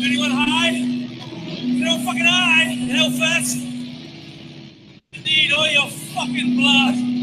Anyone high? No fucking high, Hellfest. Need all your fucking blood.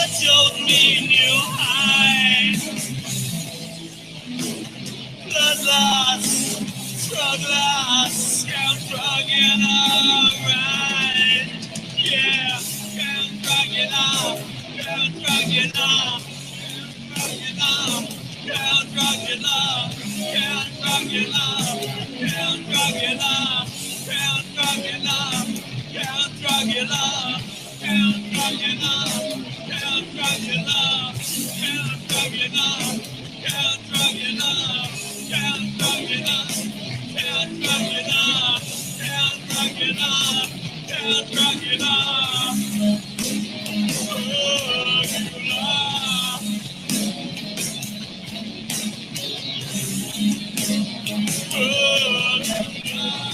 showed me new heights. Bloodlust, drug loss, count drugging alright. Yeah, count drugging off, count drugging off, drugging off, count drugging off, count drugging off, count drugging off, count drugging off, count drugging off, count drugging off, count drugging off, count drugging off, count drugging off. Count drugging up, count drugging up, count drugging up, count drugging up. Oh, you love. Oh, you love.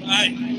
Right.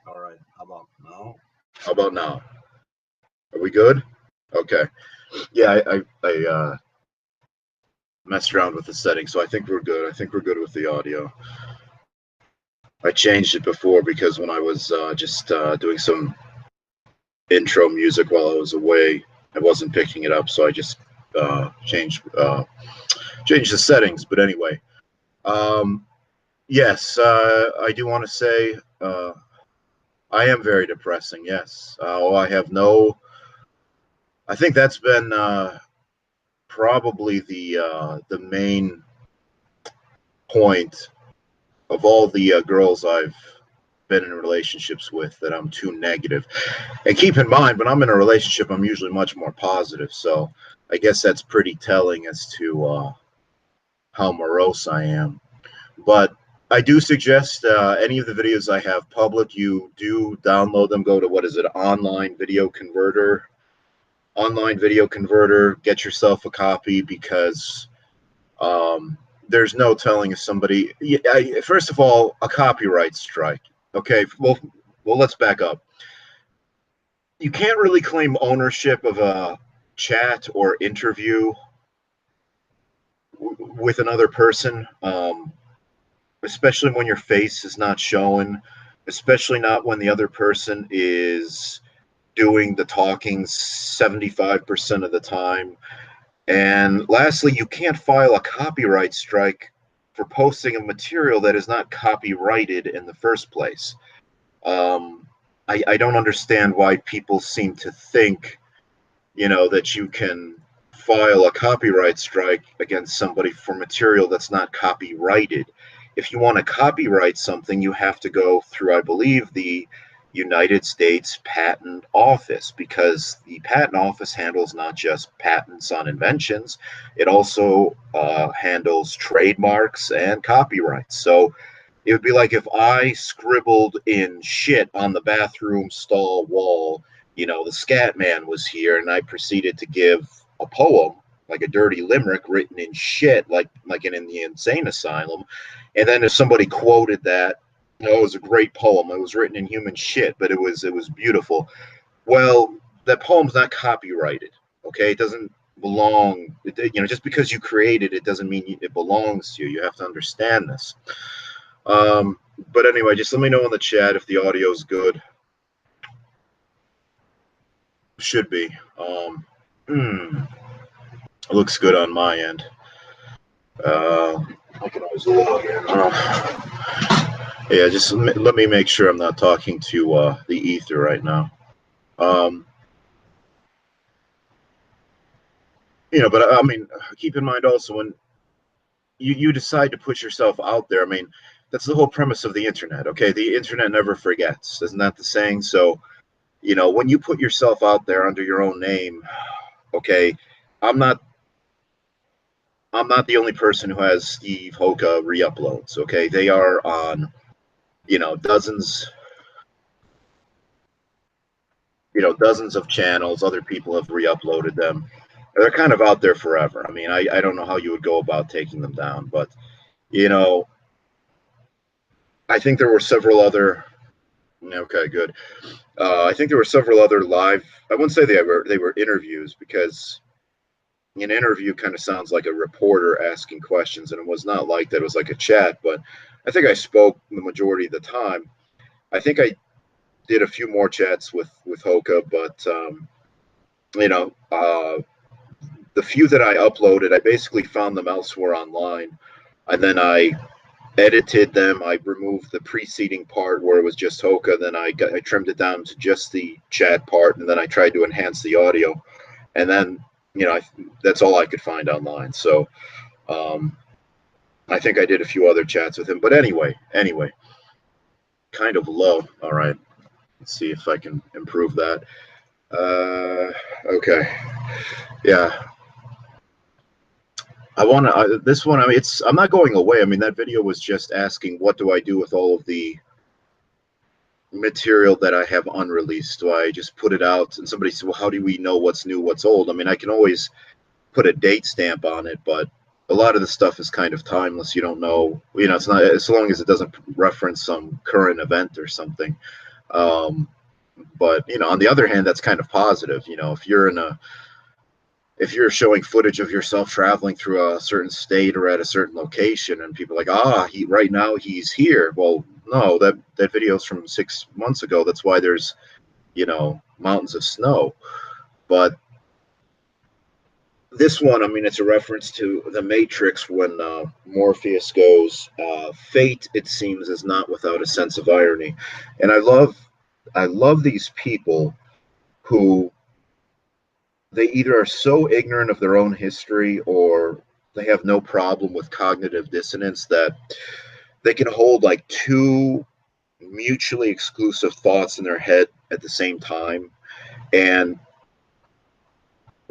All right. How about now? How about now? Are we good? Okay. Yeah, I messed around with the settings, so I think we're good. I think we're good with the audio. I changed it before because when I was just doing some intro music while I was away, I wasn't picking it up, so I just changed the settings. But anyway, yes, I do want to say I am very depressing. Yes, I have no. I think that's been probably the main point of all the girls I've been in relationships with, that I'm too negative. And keep in mind, when I'm in a relationship, I'm usually much more positive. So I guess that's pretty telling as to how morose I am. But I do suggest any of the videos I have public, you do download them. Go to, what is it, Online Video Converter. Get yourself a copy, because there's no telling if somebody. First of all, a copyright strike. Okay, well, let's back up. You can't really claim ownership of a chat or interview with another person, especially when your face is not shown, especially not when the other person is doing the talking 75% of the time. And lastly, you can't file a copyright strike for posting a material that is not copyrighted in the first place. I don't understand why people seem to think, that you can file a copyright strike against somebody for material that's not copyrighted. If you want to copyright something, you have to go through, I believe, the United States Patent Office, because the Patent Office handles not just patents on inventions, it also handles trademarks and copyrights. So it would be like if I scribbled in shit on the bathroom stall wall, the scat man was here, and I proceeded to give a poem, like a dirty limerick written in shit, like in the insane asylum. And then if somebody quoted that, it was a great poem. It was written in human shit, but it was beautiful. Well, that poem's not copyrighted. Okay, it doesn't belong. Just because you created it doesn't mean it belongs to you. You have to understand this. But anyway, just let me know in the chat if the audio is good. Should be. It looks good on my end. I can always log in. Yeah, just let me make sure I'm not talking to the ether right now. But I mean, keep in mind also, when you decide to put yourself out there, I mean, that's the whole premise of the internet. Okay, the internet never forgets. Isn't that the saying? So, when you put yourself out there under your own name, okay, I'm not the only person who has Steve Hoka re-uploads. Okay, they are on, dozens of channels. Other people have re-uploaded them. They're kind of out there forever. I mean, I don't know how you would go about taking them down, but I think there were several other. Okay, good. I think there were several other live. I wouldn't say they were interviews, because an interview kind of sounds like a reporter asking questions, and it was not like that. It was like a chat, but I think I spoke the majority of the time. I think I did a few more chats with Hoka, but the few that I uploaded, I basically found them elsewhere online, and then I edited them. I removed the preceding part where it was just Hoka, then I trimmed it down to just the chat part, and then I tried to enhance the audio, and then that's all I could find online. So I think I did a few other chats with him, but anyway, kind of low. All right, let's see if I can improve that. Okay, yeah. I want to this one. I mean, I'm not going away. I mean, that video was just asking, what do I do with all of the material that I have unreleased? Do I just put it out? And somebody said, well, how do we know what's new, what's old? I mean, I can always put a date stamp on it, but a lot of the stuff is kind of timeless. You don't know, it's not, as long as it doesn't reference some current event or something. But on the other hand, that's kind of positive. If you're showing footage of yourself traveling through a certain state or at a certain location, and people are like, right now he's here. Well, no, that video's from 6 months ago. That's why there's mountains of snow. But this one, I mean, it's a reference to the Matrix when Morpheus goes, "Fate, it seems, is not without a sense of irony," and I love these people who they either are so ignorant of their own history or they have no problem with cognitive dissonance that they can hold like two mutually exclusive thoughts in their head at the same time. And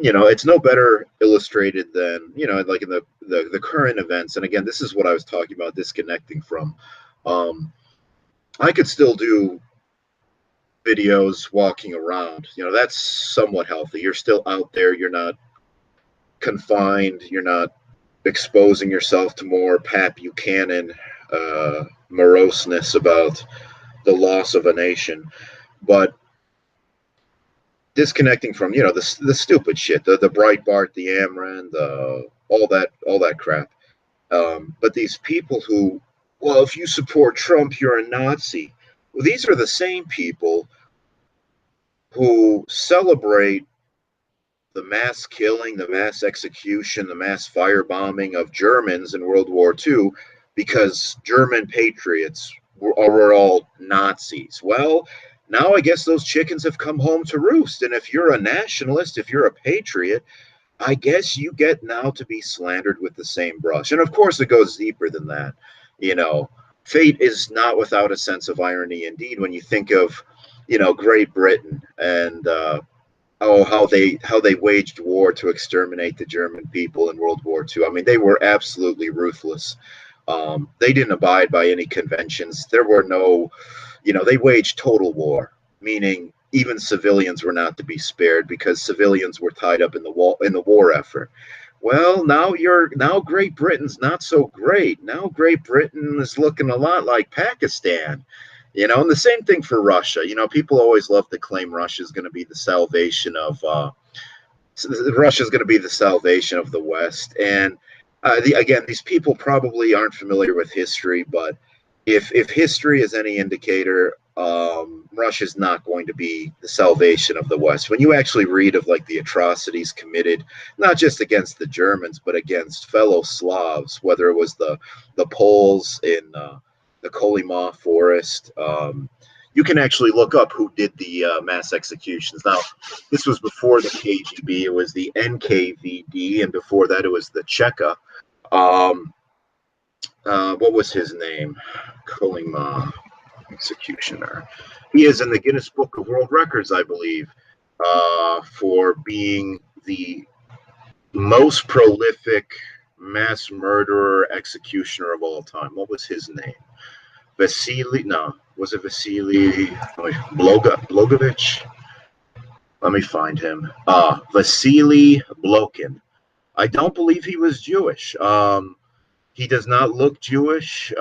it's no better illustrated than like in the current events. And again, this is what I was talking about disconnecting from. I could still do videos walking around. That's somewhat healthy. You're still out there. You're not confined. You're not exposing yourself to more Pat Buchanan moroseness about the loss of a nation. But disconnecting from the stupid shit, the Breitbart, the Amran, all that crap. But these people who, well, if you support Trump, you're a Nazi. Well, these are the same people who celebrate the mass killing, the mass execution, the mass firebombing of Germans in World War II because German patriots were all Nazis. Well, now I guess those chickens have come home to roost. And if you're a nationalist, if you're a patriot, I guess you get now to be slandered with the same brush. And of course, it goes deeper than that. Fate is not without a sense of irony. Indeed, when you think of, Great Britain and how they waged war to exterminate the German people in World War II. I mean, they were absolutely ruthless. They didn't abide by any conventions. There were no, they waged total war, meaning even civilians were not to be spared because civilians were tied up in the war effort. Well, now Great Britain's not so great. Now Great Britain is looking a lot like Pakistan. And the same thing for Russia. People always love to claim Russia's going to be the salvation of Russia's going to be the salvation of the West. And again, these people probably aren't familiar with history, but if history is any indicator, Russia's not going to be the salvation of the West. When you actually read of like the atrocities committed, not just against the Germans, but against fellow Slavs, whether it was the Poles in the Kolyma forest. You can actually look up who did the mass executions. Now, this was before the KGB. It was the NKVD, and before that, it was the Cheka. What was his name? Kolyma executioner. He is in the Guinness Book of World Records, I believe, for being the most prolific mass murderer executioner of all time. What was his name? Vasily Blogovich? Let me find him. Vasily Blokhin. I don't believe he was Jewish. He does not look Jewish.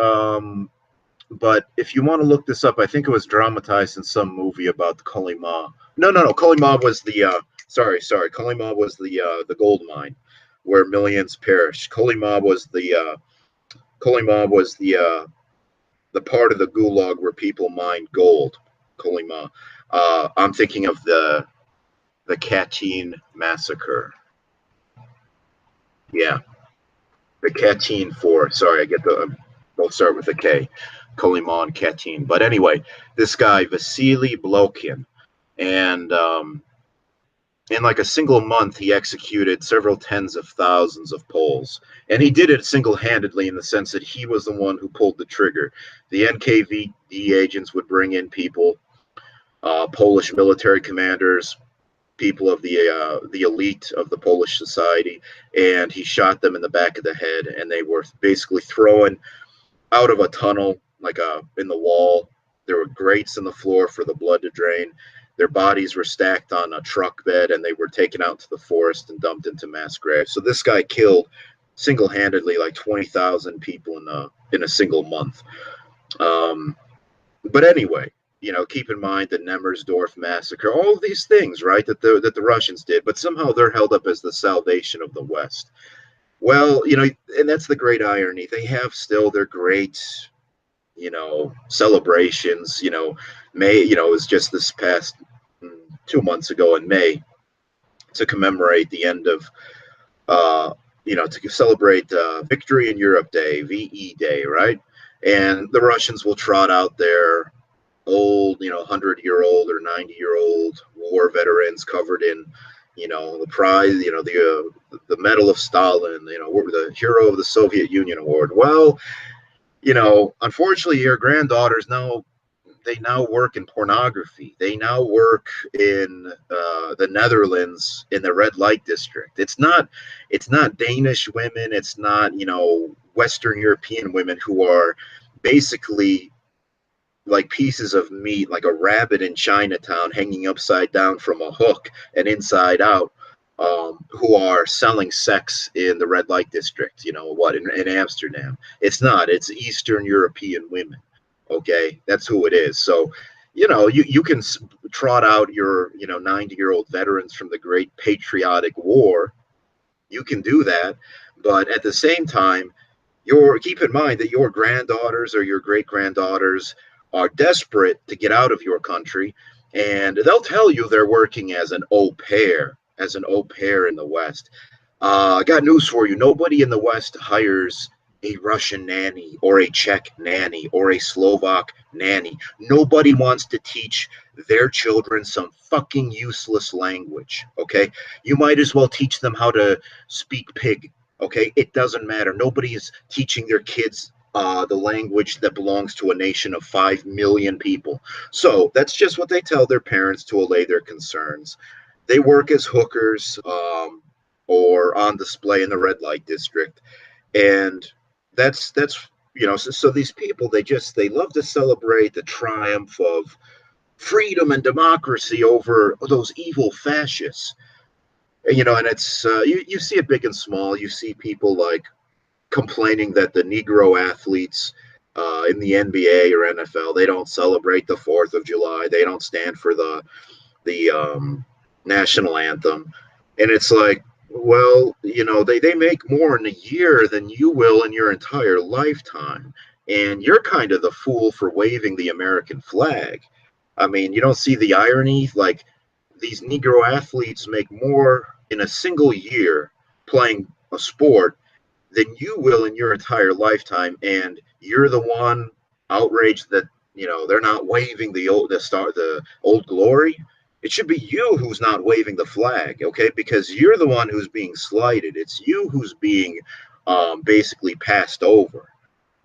But if you want to look this up, I think it was dramatized in some movie about Kolyma. No. Kolyma was the Kolyma was the gold mine where millions perished. Kolyma was the part of the Gulag where people mined gold. Kolyma. I'm thinking of the Katyn massacre. Yeah, the Katyn 4. Sorry, I get both start with a K. Kolyma and Katyn. But anyway, this guy Vasily Blokhin, and in like a single month, he executed several tens of thousands of Poles. And he did it single-handedly in the sense that he was the one who pulled the trigger. The NKVD agents would bring in people, Polish military commanders, people of the elite of the Polish society, and he shot them in the back of the head, and they were basically thrown out of a tunnel, like in the wall. There were grates in the floor for the blood to drain. Their bodies were stacked on a truck bed, and they were taken out to the forest and dumped into mass graves. So this guy killed single-handedly like 20,000 people in a single month. But anyway, keep in mind the Nemmersdorf massacre, all of these things, right, that the Russians did, but somehow they're held up as the salvation of the West. Well, and that's the great irony. They have still their great, celebrations. May, it was just this past 2 months ago in May to commemorate the end of, to celebrate Victory in Europe Day, VE Day, right? And the Russians will trot out their old, 100-year-old or 90-year-old war veterans covered in, the prize, the Medal of Stalin, the Hero of the Soviet Union Award. Well, unfortunately, your granddaughters they now work in pornography. They now work in the Netherlands in the red light district. It's not Danish women. It's not Western European women who are basically like pieces of meat, like a rabbit in Chinatown hanging upside down from a hook and inside out, who are selling sex in the red light district, in Amsterdam. It's Eastern European women. Okay, that's who it is. So, you can trot out your, 90-year-old veterans from the great patriotic war. You can do that. But at the same time, keep in mind that your granddaughters or your great granddaughters are desperate to get out of your country, and they'll tell you they're working as an au pair in the West. I got news for you. Nobody in the West hires a Russian nanny or a Czech nanny or a Slovak nanny. Nobody wants to teach their children some fucking useless language, okay? You might as well teach them how to speak pig, okay? It doesn't matter. Nobody is teaching their kids the language that belongs to a nation of 5 million people. So that's just what they tell their parents to allay their concerns. They work as hookers or on display in the red light district. And that's so these people, they love to celebrate the triumph of freedom and democracy over those evil fascists. And it's you see it big and small. You see people like complaining that the Negro athletes in the NBA or NFL, they don't celebrate the 4th of July. They don't stand for the national anthem. And it's like, well, they make more in a year than you will in your entire lifetime. And you're kind of the fool for waving the American flag. I mean, you don't see the irony? Like, these Negro athletes make more in a single year playing a sport than you will in your entire lifetime, and you're the one outraged that they're not waving the old glory. It should be you who's not waving the flag, okay? Because you're the one who's being slighted. It's you who's being basically passed over.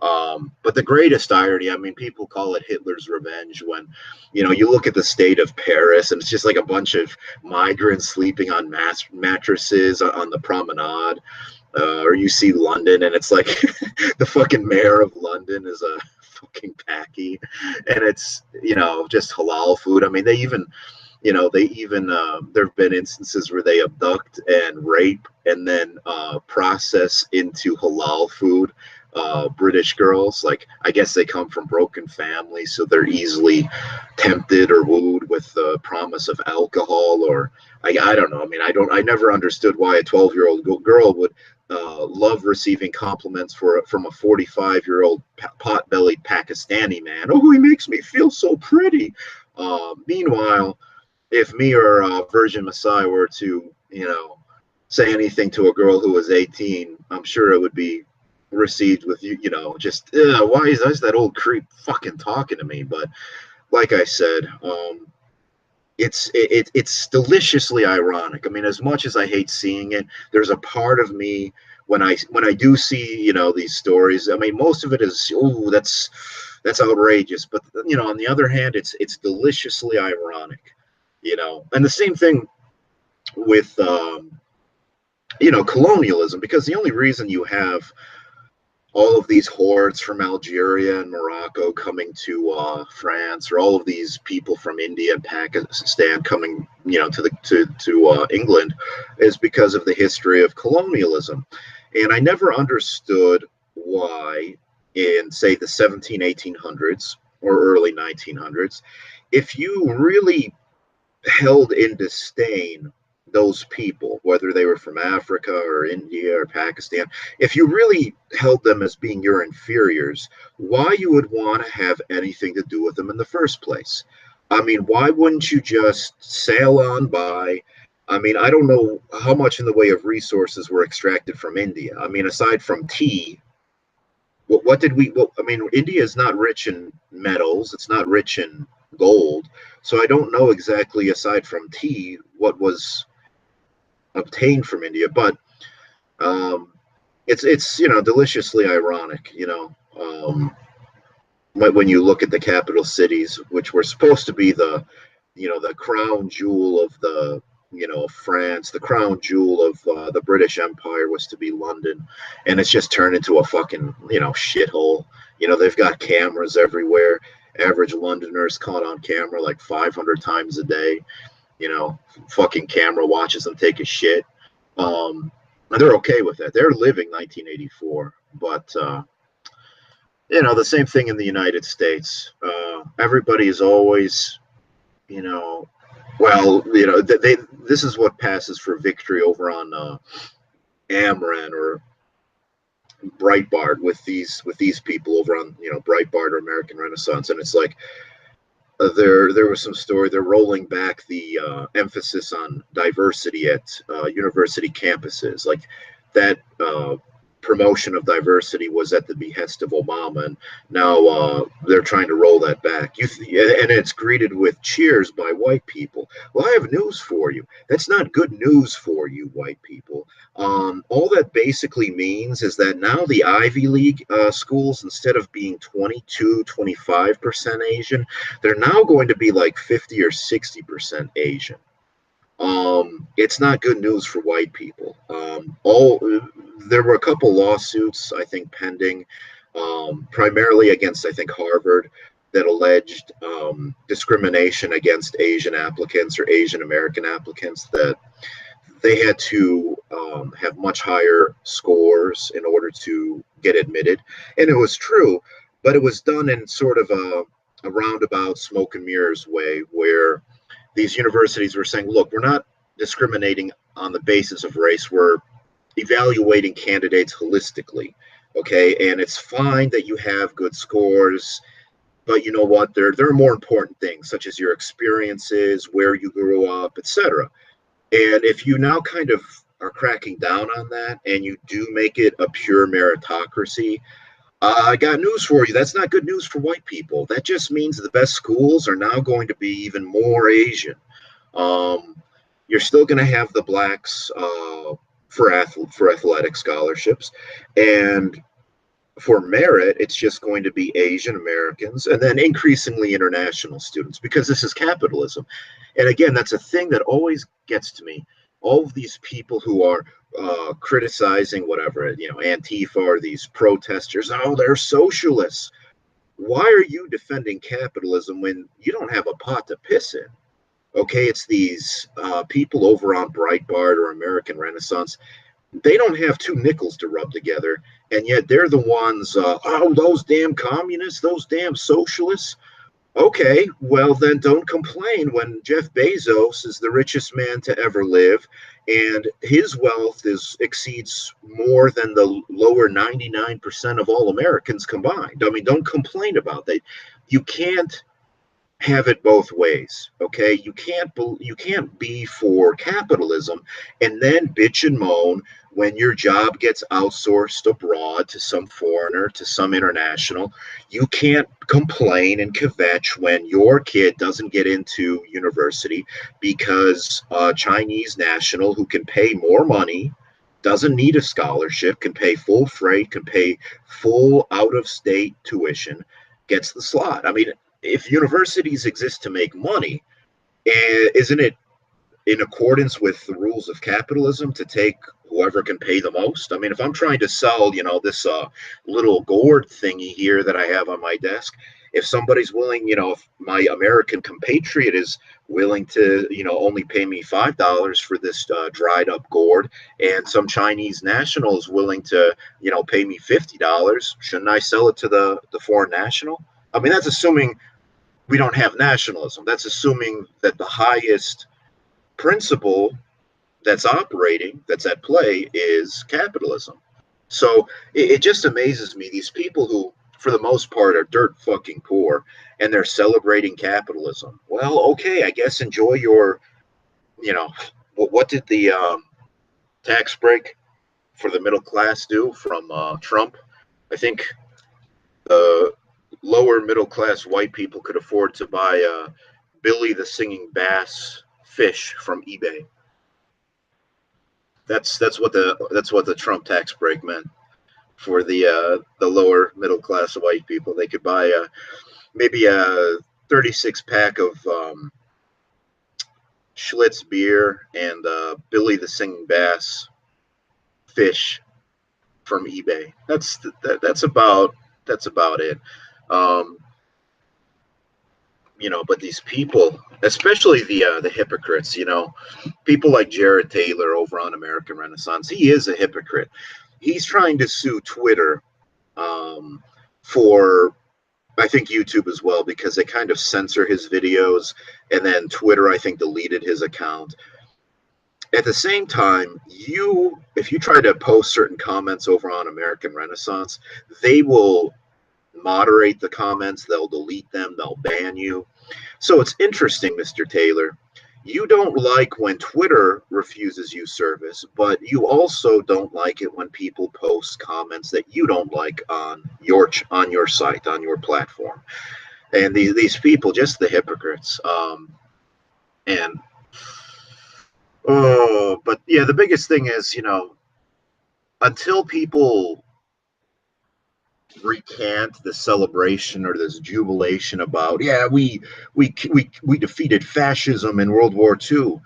But the greatest irony, I mean, people call it Hitler's revenge when, you look at the state of Paris and it's just like a bunch of migrants sleeping on mattresses on the promenade. Or you see London and it's like the fucking mayor of London is a fucking packy, and it's, just halal food. I mean, there have been instances where they abduct and rape and then process into halal food British girls. Like, I guess they come from broken families, so they're easily tempted or wooed with the promise of alcohol, or I don't know. I mean, I never understood why a 12-year-old girl would love receiving compliments from a 45-year-old pot-bellied Pakistani man. Oh, he makes me feel so pretty. Meanwhile, if me or Virgin Messiah were to, say anything to a girl who was 18, I'm sure it would be received with just why is that old creep fucking talking to me? But like I said, it's deliciously ironic. I mean, as much as I hate seeing it, there's a part of me when I do see these stories. I mean, most of it is, oh, that's outrageous, but on the other hand, it's deliciously ironic, and the same thing with colonialism, because the only reason you have all of these hordes from Algeria and Morocco coming to France, or all of these people from India and Pakistan coming, to England, is because of the history of colonialism. And I never understood why, in say the 1800s, or early 1900s, if you really held in disdain those people, whether they were from Africa or India or Pakistan, if you really held them as being your inferiors, why you would want to have anything to do with them in the first place? I mean, why wouldn't you just sail on by? I mean, I don't know how much in the way of resources were extracted from India. I mean, aside from tea, what did we? Well, I mean, India is not rich in metals. It's not rich in gold. So I don't know exactly, aside from tea, what was obtained from India. But um, it's deliciously ironic. When you look at the capital cities, which were supposed to be the crown jewel of France, the crown jewel of the British Empire was to be London, and it's just turned into a fucking shithole. They've got cameras everywhere. Average Londoners caught on camera like 500 times a day. Fucking camera watches them take a shit. And they're okay with that. They're living 1984, but the same thing in the United States. Everybody is always, this is what passes for victory over on Amran or Breitbart with these people over on Breitbart or American Renaissance, and it's like there was some story. They're rolling back the emphasis on diversity at university campuses, like that. Promotion of diversity was at the behest of Obama, and now they're trying to roll that back. And it's greeted with cheers by white people. Well, I have news for you. That's not good news for you, white people. All that basically means is that now the Ivy League schools, instead of being 22-25% Asian, they're now going to be like 50 or 60% Asian. It's not good news for white people. There were a couple lawsuits, I think, pending, primarily against, I think, Harvard, that alleged discrimination against Asian applicants or Asian American applicants, that they had to have much higher scores in order to get admitted. And it was true, but it was done in sort of a roundabout smoke and mirrors way, where these universities were saying, look, we're not discriminating on the basis of race. We're evaluating candidates holistically. Okay. And it's fine that you have good scores, but you know what? There are more important things, such as your experiences, where you grew up, etc. And if you now kind of are cracking down on that and you do make it a pure meritocracy, I got news for you. That's not good news for white people. That just means the best schools are now going to be even more Asian. You're still going to have the blacks for athletic scholarships, and for merit, it's just going to be Asian Americans, and then increasingly international students, because this is capitalism. And again, that's a thing that always gets to me. All of these people who are criticizing whatever, Antifa or these protesters, oh, they're socialists. Why are you defending capitalism when you don't have a pot to piss in? Okay, it's these people over on Breitbart or American Renaissance. They don't have two nickels to rub together, and yet they're the ones, oh, those damn communists, those damn socialists. Okay, well then don't complain when Jeff Bezos is the richest man to ever live, and his wealth exceeds more than the lower 99% of all Americans combined. I mean, don't complain about that. You can't have it both ways. Okay, you can't be for capitalism and then bitch and moan when your job gets outsourced abroad to some foreigner, to some international. You can't complain and kvetch when your kid doesn't get into university because a Chinese national who can pay more money, doesn't need a scholarship, can pay full freight, can pay full out-of-state tuition, gets the slot. I mean, if universities exist to make money, isn't it in accordance with the rules of capitalism to take whoever can pay the most? I mean, if I'm trying to sell, this little gourd thingy here that I have on my desk, if somebody's willing, if my American compatriot is willing to, only pay me $5 for this dried up gourd, and some Chinese national is willing to, pay me $50, shouldn't I sell it to the foreign national? I mean, that's assuming we don't have nationalism. That's assuming that the highest principle that's operating, that's at play, is capitalism. So it just amazes me. These people who, for the most part, are dirt fucking poor and they're celebrating capitalism. Well, okay, I guess enjoy your, you know, what did the tax break for the middle class do from Trump? I think lower middle class white people could afford to buy Billy the Singing Bass fish from eBay. That's what the Trump tax break meant for the lower middle class white people. They could buy maybe a 36 pack of Schlitz beer and Billy the Singing Bass fish from eBay. That's about it. Um, but these people, especially the hypocrites, people like Jared Taylor over on American Renaissance, he is a hypocrite. He's trying to sue Twitter for, I think, YouTube as well, because they kind of censor his videos, and then Twitter, I think, deleted his account. At the same time, if you try to post certain comments over on American Renaissance, they will moderate the comments, they'll delete them, they'll ban you. So it's interesting, Mr. Taylor. You don't like when Twitter refuses you service, but you also don't like it when people post comments that you don't like on your site, on your platform. And these people, just the hypocrites. But yeah, the biggest thing is, until people recant the celebration or this jubilation about, yeah, we defeated fascism in World War II.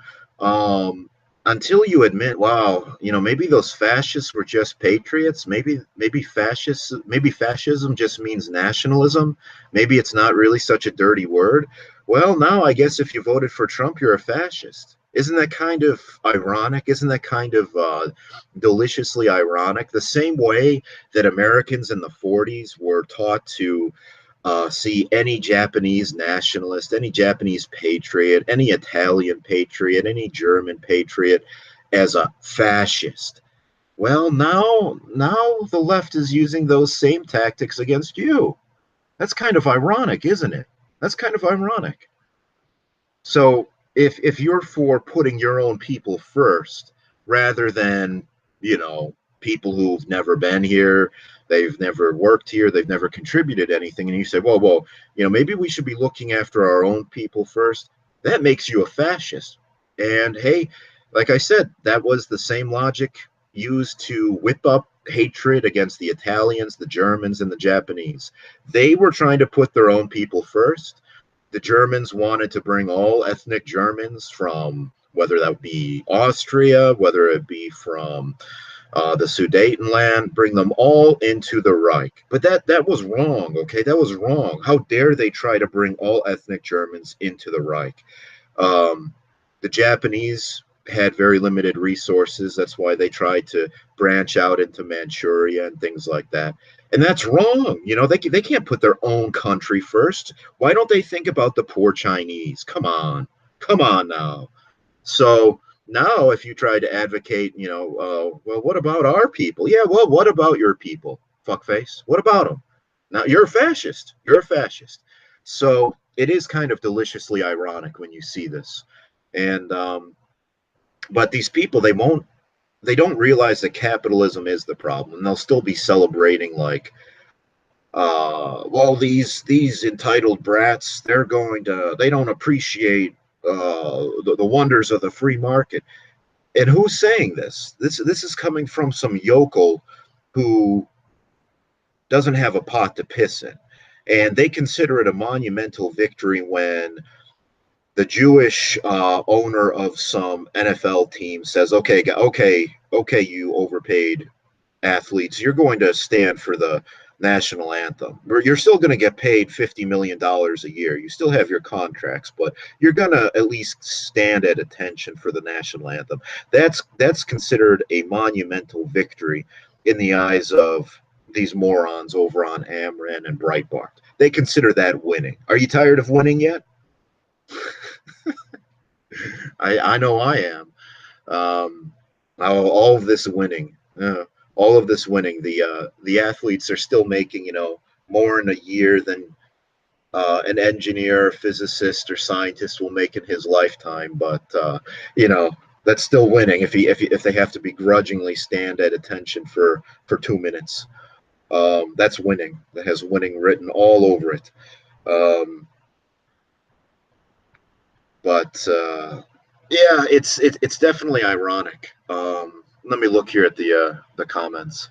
Until you admit, wow, maybe those fascists were just patriots. Maybe fascism just means nationalism. Maybe it's not really such a dirty word. Well, now I guess if you voted for Trump, you're a fascist. Isn't that kind of ironic? Isn't that kind of deliciously ironic? The same way that Americans in the 40s were taught to see any Japanese nationalist, any Japanese patriot, any Italian patriot, any German patriot as a fascist. Well, now the left is using those same tactics against you. That's kind of ironic, isn't it? That's kind of ironic. So if you're for putting your own people first, rather than, people who've never been here, they've never worked here, they've never contributed anything, and you say, well, maybe we should be looking after our own people first, that makes you a fascist. And hey, like I said, that was the same logic used to whip up hatred against the Italians, the Germans, and the Japanese. They were trying to put their own people first. The Germans wanted to bring all ethnic Germans from, whether that be Austria, whether it be from the Sudetenland, bring them all into the Reich. But that was wrong, okay? That was wrong. How dare they try to bring all ethnic Germans into the Reich? The Japanese had very limited resources. That's why they tried to branch out into Manchuria and things like that. And that's wrong. They can't put their own country first. Why don't they think about the poor Chinese? Come on now. So now if you try to advocate, well, what about our people? Yeah, well, what about your people, fuckface? What about them? Now you're a fascist. You're a fascist. So it is kind of deliciously ironic when you see this. And but these people, they don't realize that capitalism is the problem, and they'll still be celebrating like, well, these entitled brats, they don't appreciate the wonders of the free market. And who's saying this? This is coming from some yokel who doesn't have a pot to piss in, and they consider it a monumental victory when the Jewish owner of some NFL team says, okay, you overpaid athletes, you're going to stand for the national anthem. You're still going to get paid $50 million a year. You still have your contracts, but you're going to at least stand at attention for the national anthem. That's considered a monumental victory in the eyes of these morons over on Ameren and Breitbart. they consider that winning. Are you tired of winning yet? I know I am. Um, all of this winning, all of this winning. The athletes are still making, more in a year than an engineer, physicist, or scientist will make in his lifetime. But you know, that's still winning if they have to begrudgingly stand at attention for 2 minutes. That's winning. That has winning written all over it. Um, but yeah, it's definitely ironic. Let me look here at the comments.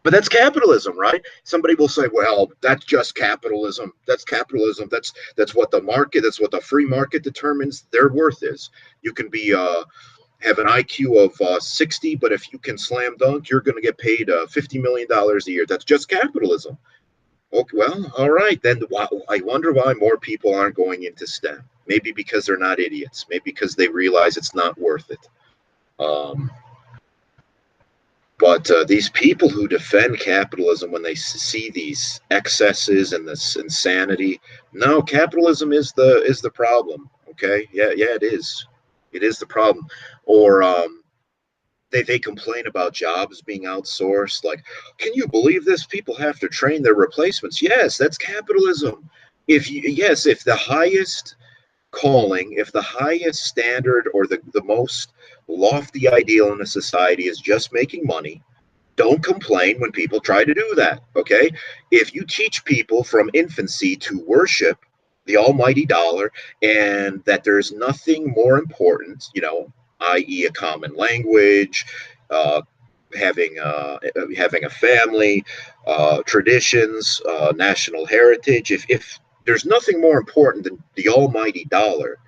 But that's capitalism, right? Somebody will say, "Well, that's just capitalism. That's capitalism. That's what the market. That's what the free market determines their worth is. You can be have an IQ of 60, but if you can slam dunk, you're going to get paid $50 million a year. That's just capitalism." Okay, well, all right. Then I wonder why more people aren't going into STEM. Maybe because they're not idiots. Maybe because they realize it's not worth it. Um, but these people who defend capitalism when they see these excesses and this insanity, no, capitalism is the problem. Okay, yeah, it is. It is the problem. Or they complain about jobs being outsourced. Like, can you believe this? People have to train their replacements. Yes, that's capitalism. If the highest calling, if the highest standard or the most lofty ideal in a society is just making money, don't complain when people try to do that. Okay, if you teach people from infancy to worship the almighty dollar and that there's nothing more important, i.e., a common language, uh, having a family, traditions, national heritage. If there's nothing more important than the almighty dollar,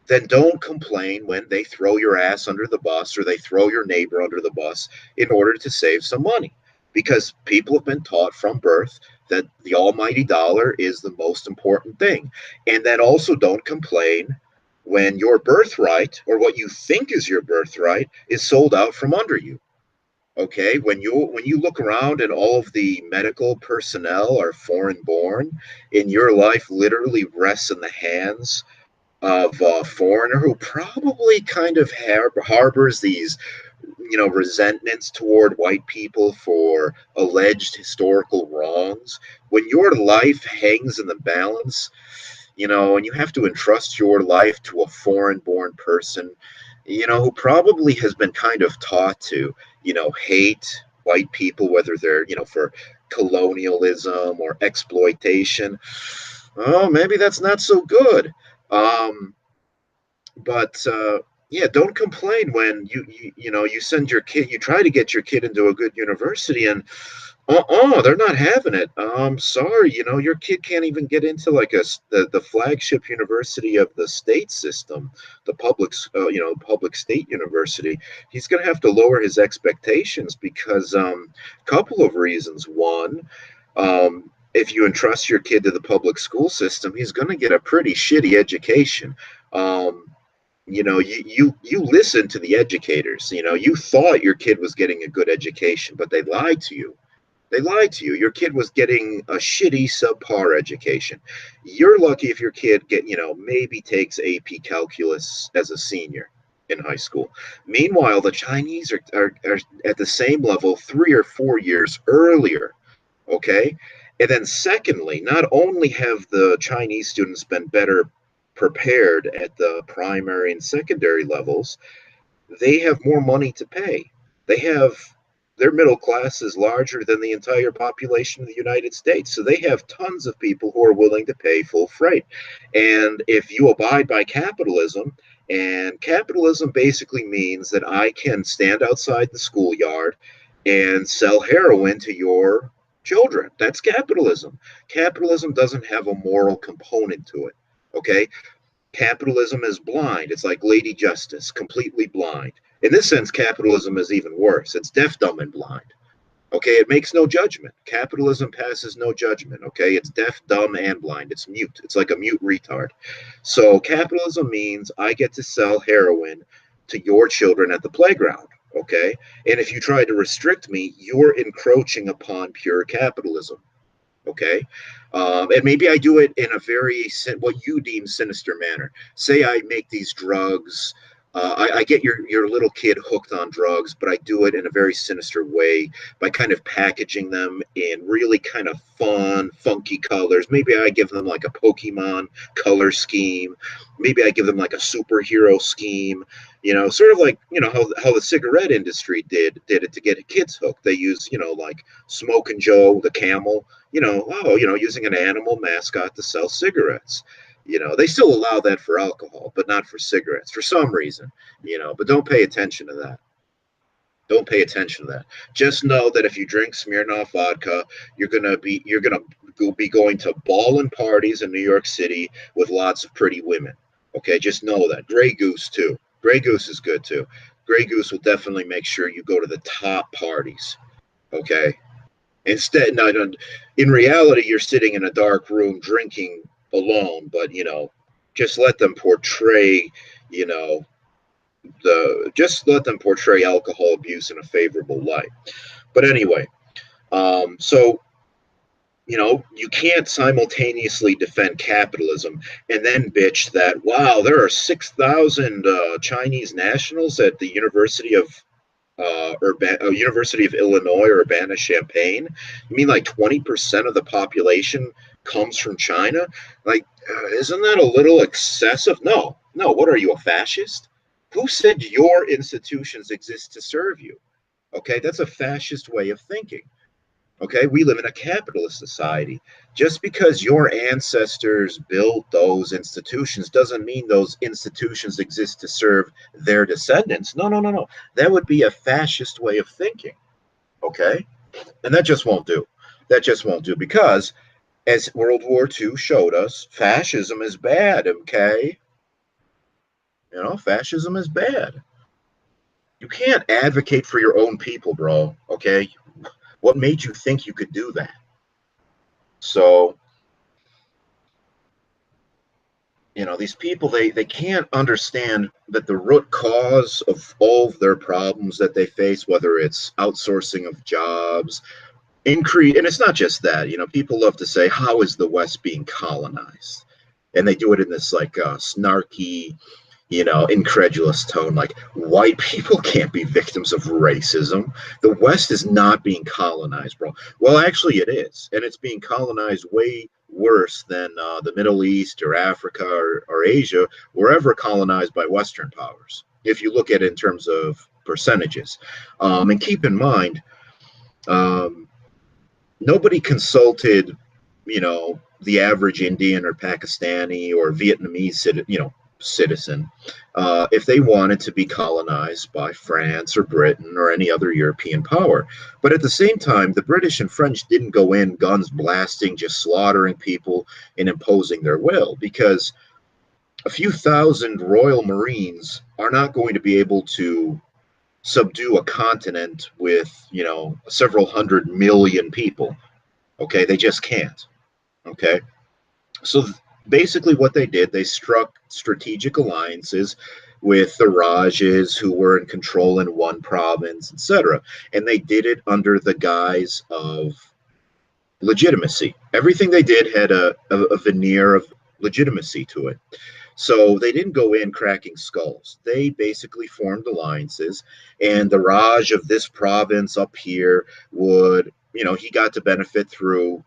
then don't complain when they throw your ass under the bus or they throw your neighbor under the bus in order to save some money. Because people have been taught from birth that the almighty dollar is the most important thing. And then also don't complain when your birthright or what you think is your birthright is sold out from under you. Okay, when you look around and all of the medical personnel are foreign born and your life literally rests in the hands of a foreigner who probably kind of harbors these resentments toward white people for alleged historical wrongs. When your life hangs in the balance, and you have to entrust your life to a foreign born person, who probably has been kind of taught to hate white people, whether they're for colonialism or exploitation. Oh, maybe that's not so good. um, but yeah, don't complain when you send your kid, you try to get your kid into a good university, and they're not having it. Sorry, your kid can't even get into like the flagship university of the state system, the public state university. He's going to have to lower his expectations because couple of reasons. One, if you entrust your kid to the public school system, he's going to get a pretty shitty education. um, you listen to the educators. You thought your kid was getting a good education, but they lied to you. They lied to you. Your kid was getting a shitty subpar education. You're lucky if your kid maybe takes AP calculus as a senior in high school. Meanwhile, the Chinese are at the same level 3 or 4 years earlier. Okay. And then secondly, not only have the Chinese students been better prepared at the primary and secondary levels, they have more money to pay. They have their middle class is larger than the entire population of the United States. So they have tons of people who are willing to pay full freight. And if you abide by capitalism, and capitalism basically means that I can stand outside the schoolyard and sell heroin to your children. That's capitalism. Capitalism doesn't have a moral component to it. Okay? Capitalism is blind. It's like Lady Justice, completely blind. In this sense, capitalism is even worse. It's deaf, dumb, and blind. Okay, it makes no judgment. Capitalism passes no judgment. Okay, it's deaf, dumb, and blind. It's mute. It's like a mute retard. So capitalism means I get to sell heroin to your children at the playground. Okay, and if you try to restrict me, you're encroaching upon pure capitalism. Okay. And maybe I do it in a very, what you deem sinister manner. Say I make these drugs. I get your little kid hooked on drugs, but I do it in a very sinister way by kind of packaging them in really kind of fun, funky colors. Maybe I give them like a Pokemon color scheme. Maybe I give them like a superhero scheme. Sort of like how the cigarette industry did it to get kids hooked. They use like Smoking Joe the camel. Using an animal mascot to sell cigarettes. They still allow that for alcohol, but not for cigarettes for some reason, but don't pay attention to that. Don't pay attention to that. Just know that if you drink Smirnoff vodka, you're gonna be going to ballin' parties in New York City with lots of pretty women. Okay, just know that. Grey Goose too. Grey Goose is good too. Grey Goose will definitely make sure you go to the top parties. Okay. Instead, no, in reality, you're sitting in a dark room drinking alone, but just let them portray, just let them portray alcohol abuse in a favorable light. But anyway, so you can't simultaneously defend capitalism and then bitch that, wow, there are 6,000 Chinese nationals at the University of University of Illinois, Urbana-Champaign. You mean like 20% of the population comes from China? Like, isn't that a little excessive? No. What are you, a fascist? Who said your institutions exist to serve you? Okay, that's a fascist way of thinking. Okay, we live in a capitalist society. Just because your ancestors built those institutions doesn't mean those institutions exist to serve their descendants. No. That would be a fascist way of thinking. Okay, and that just won't do. That just won't do because, as World War II showed us, fascism is bad. Okay, fascism is bad. You can't advocate for your own people, bro. Okay. What made you think you could do that? So, these people, they can't understand that the root cause of all of their problems that they face, whether it's outsourcing of jobs, increase, and it's not just that, people love to say, how is the West being colonized? And they do it in this like snarky, incredulous tone, like white people can't be victims of racism. The West is not being colonized, bro. Well, actually it is. And it's being colonized way worse than the Middle East or Africa or Asia were ever colonized by Western powers, if you look at it in terms of percentages. And keep in mind, nobody consulted, the average Indian or Pakistani or Vietnamese citizen if they wanted to be colonized by France or Britain or any other European power. But at the same time, the British and French didn't go in guns blasting, just slaughtering people and imposing their will, because a few thousand Royal Marines are not going to be able to subdue a continent with, several 100 million people. Okay, they just can't. Okay, so basically what they did, they struck strategic alliances with the Rajas who were in control in one province, etc. And they did it under the guise of legitimacy. Everything they did had a veneer of legitimacy to it. So they didn't go in cracking skulls. They basically formed alliances, and the Raj of this province up here would, he got to benefit through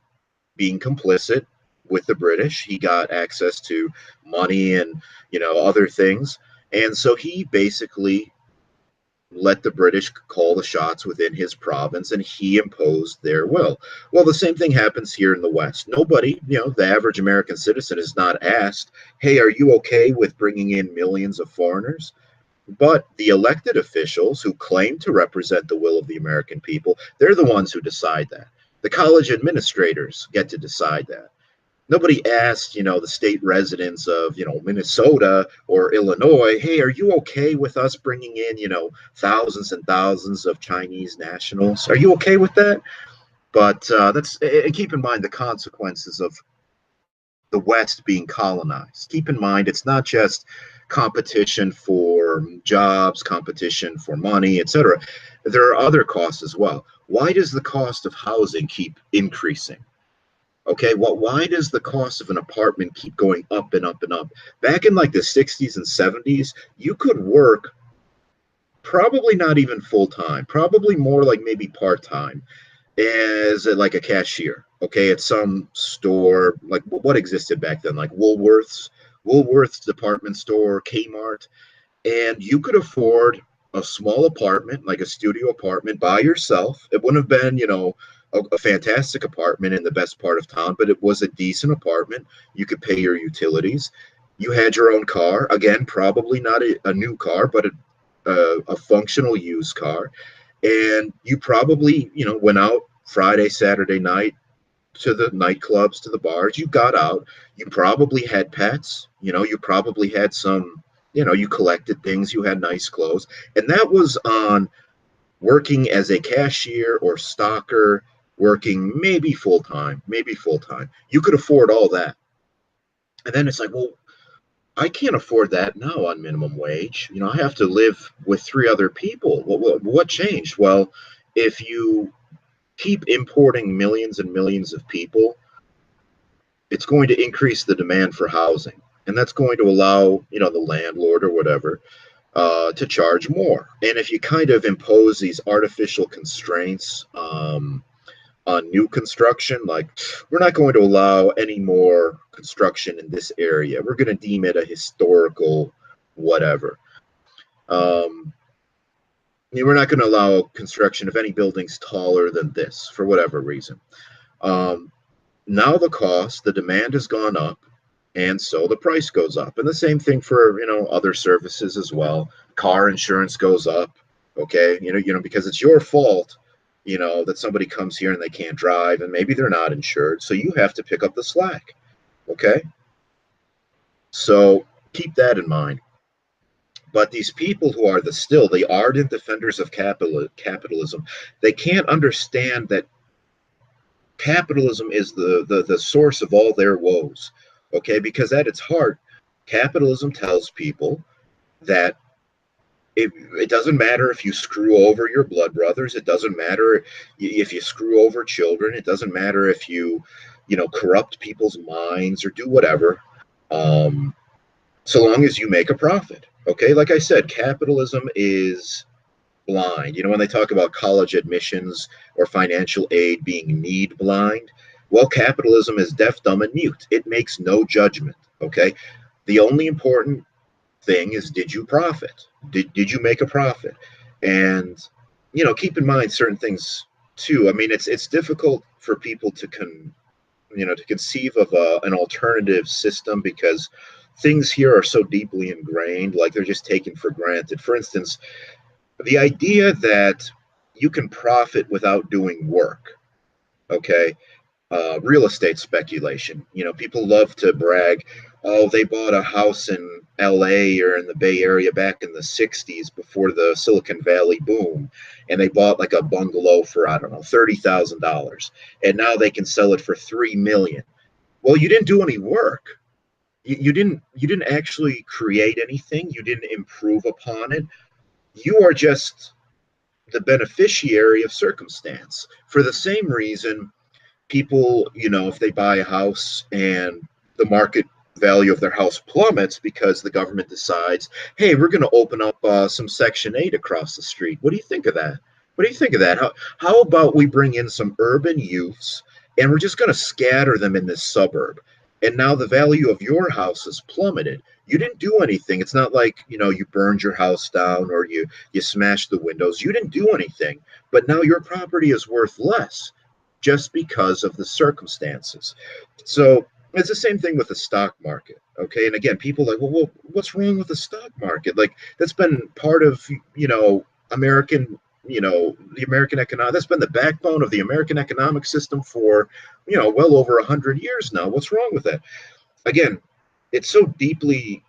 being complicit with the British. He got access to money and, other things. And so he basically let the British call the shots within his province, and he imposed their will. Well, the same thing happens here in the West. Nobody, the average American citizen is not asked, hey, are you okay with bringing in millions of foreigners? But the elected officials who claim to represent the will of the American people, they're the ones who decide that. The college administrators get to decide that. Nobody asked, the state residents of, Minnesota or Illinois, hey, are you okay with us bringing in, thousands and thousands of Chinese nationals? Are you okay with that? But and keep in mind the consequences of the West being colonized. Keep in mind, it's not just competition for jobs, competition for money, etc. There are other costs as well. Why does the cost of housing keep increasing? Okay, well, why does the cost of an apartment keep going up and up and up? Back in like the 60s and 70s, you could work probably not even full time, probably more like maybe part time as like a cashier, okay, at some store, like what existed back then, like Woolworth's department store, Kmart, and you could afford a small apartment, like a studio apartment by yourself. It wouldn't have been, a fantastic apartment in the best part of town, but it was a decent apartment. You could pay your utilities. You had your own car, again, probably not a new car, but a functional used car. And you probably, went out Friday, Saturday night to the nightclubs, to the bars. You got out. You probably had pets. You probably had some, you collected things. You had nice clothes. And that was on working as a cashier or stocker, working maybe full time, maybe full time. You could afford all that. And then it's like, well, I can't afford that now on minimum wage. I have to live with three other people. What changed? Well, if you keep importing millions and millions of people, it's going to increase the demand for housing. And that's going to allow, the landlord or whatever to charge more. And if you kind of impose these artificial constraints on new construction, like we're not going to allow any more construction in this area. We're going to deem it a historical whatever. We're not going to allow construction of any buildings taller than this for whatever reason. Now the demand has gone up, and so the price goes up. And the same thing for other services as well. Car insurance goes up, okay? Because it's your fault, that somebody comes here and they can't drive, and maybe they're not insured, so you have to pick up the slack, okay? So keep that in mind. But these people who are the ardent defenders of capitalism, they can't understand that capitalism is the source of all their woes, okay? Because at its heart, capitalism tells people that it doesn't matter if you screw over your blood brothers. It doesn't matter if you screw over children. It doesn't matter if you corrupt people's minds or do whatever, so long as you make a profit. Okay, like I said, capitalism is blind. When they talk about college admissions or financial aid being need blind, well, capitalism is deaf, dumb, and mute. It makes no judgment. Okay, the only important thing is, did you profit? Did you make a profit? And keep in mind certain things too. I mean, it's difficult for people to conceive of an alternative system because things here are so deeply ingrained, like they're just taken for granted. For instance, the idea that you can profit without doing work, okay? Real estate speculation. People love to brag, oh, they bought a house in LA or in the Bay Area back in the 60s before the Silicon Valley boom. And they bought like a bungalow for, I don't know, $30,000. And now they can sell it for $3 million. Well, you didn't do any work. You didn't actually create anything. You didn't improve upon it. You are just the beneficiary of circumstance. For the same reason, people, if they buy a house and the market value of their house plummets because the government decides, hey, we're going to open up some Section 8 across the street. What do you think of that? What do you think of that? How about we bring in some urban youths and we're just going to scatter them in this suburb? And now the value of your house has plummeted. You didn't do anything. It's not like, you burned your house down or you smashed the windows. You didn't do anything. But now your property is worth less just because of the circumstances. So it's the same thing with the stock market. Okay. And again, people are like, well, what's wrong with the stock market? Like that's been part of, American, the American economic, that's been the backbone of the American economic system for, well over 100 years now. What's wrong with that? Again, it's so deeply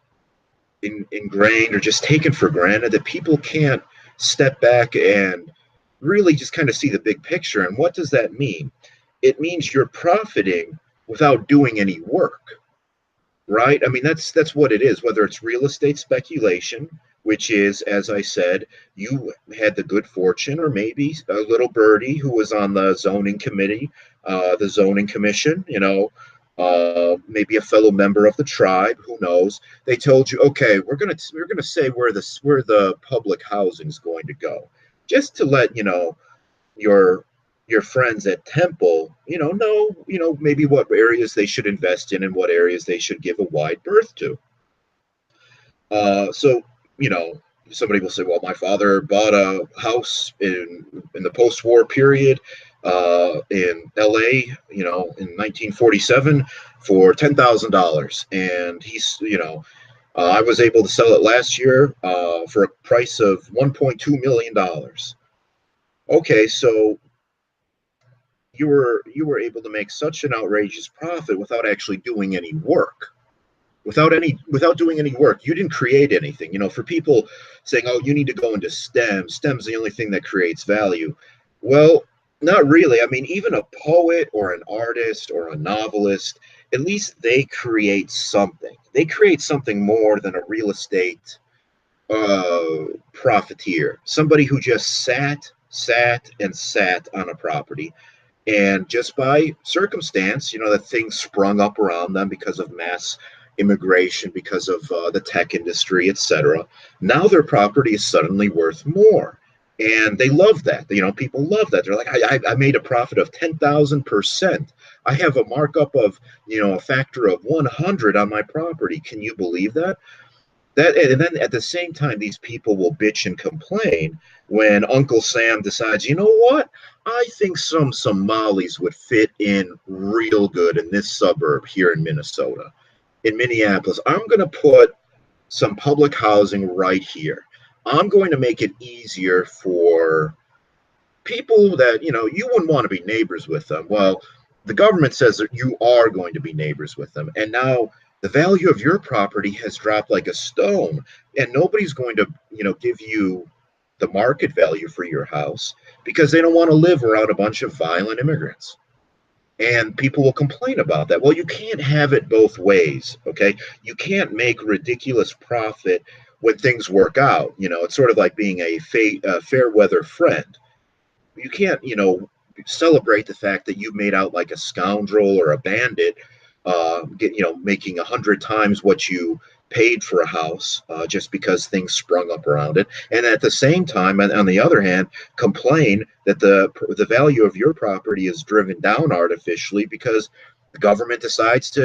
ingrained or just taken for granted that people can't step back and really just kind of see the big picture. And what does that mean? It means you're profiting without doing any work, right? I mean, that's what it is, whether it's real estate speculation, which is, as I said, you had the good fortune, or maybe a little birdie who was on the zoning committee, the zoning commission, maybe a fellow member of the tribe, who knows? They told you, okay, we're gonna say where the public housing is going to go, just to let your your friends at Temple, maybe what areas they should invest in and what areas they should give a wide berth to. So, you know, somebody will say, well, my father bought a house in the post-war period in LA, in 1947 for $10,000. And I was able to sell it last year for a price of $1.2 million. Okay, so you were able to make such an outrageous profit without actually doing any work, without doing any work. You didn't create anything. For people saying, oh, you need to go into STEM's the only thing that creates value. Well, not really. I mean, even a poet or an artist or a novelist, at least they create something. They create something more than a real estate profiteer, somebody who just sat on a property, and just by circumstance, that things sprung up around them because of mass immigration, because of the tech industry, etc. Now their property is suddenly worth more, and they love that. People love that. They're like, I made a profit of 10,000%. I have a markup of a factor of 100 on my property. Can you believe that? And then at the same time, these people will bitch and complain when Uncle Sam decides, you know what? I think some Somalis would fit in real good in this suburb here in Minnesota, in Minneapolis. I'm going to put some public housing right here. I'm going to make it easier for people that, you wouldn't want to be neighbors with them. Well, the government says that you are going to be neighbors with them. And now the value of your property has dropped like a stone, and nobody's going to, give you the market value for your house because they don't want to live around a bunch of violent immigrants. And people will complain about that. Well, you can't have it both ways, okay? You can't make ridiculous profit when things work out. It's sort of like being a fair weather friend. You can't, celebrate the fact that you made out like a scoundrel or a bandit, making 100 times what you paid for a house just because things sprung up around it, and at the same time, on the other hand, complain that the value of your property is driven down artificially because the government decides to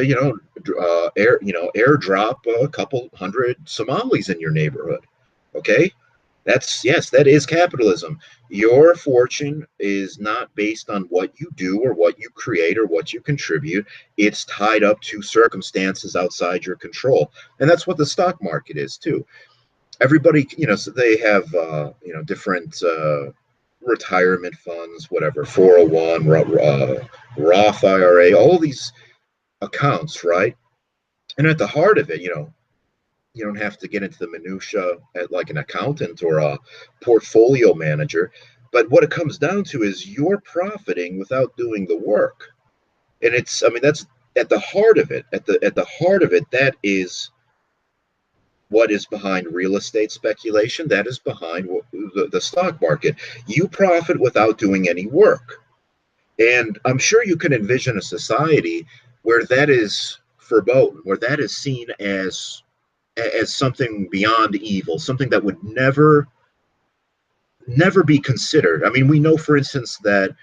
airdrop a couple hundred Somalis in your neighborhood. Okay, that is capitalism. Your fortune is not based on what you do or what you create or what you contribute. It's tied up to circumstances outside your control. And that's what the stock market is too. Everybody, so they have, different retirement funds, whatever, 401, Roth IRA, all these accounts, right? And at the heart of it, you don't have to get into the minutia at like an accountant or a portfolio manager. But what it comes down to is you're profiting without doing the work. And that's at the heart of it. At the heart of it, that is what is behind real estate speculation. That is behind the stock market. You profit without doing any work. And I'm sure you can envision a society where that is verboten, where that is seen as something beyond evil, something that would never be considered. I mean, we know, for instance, that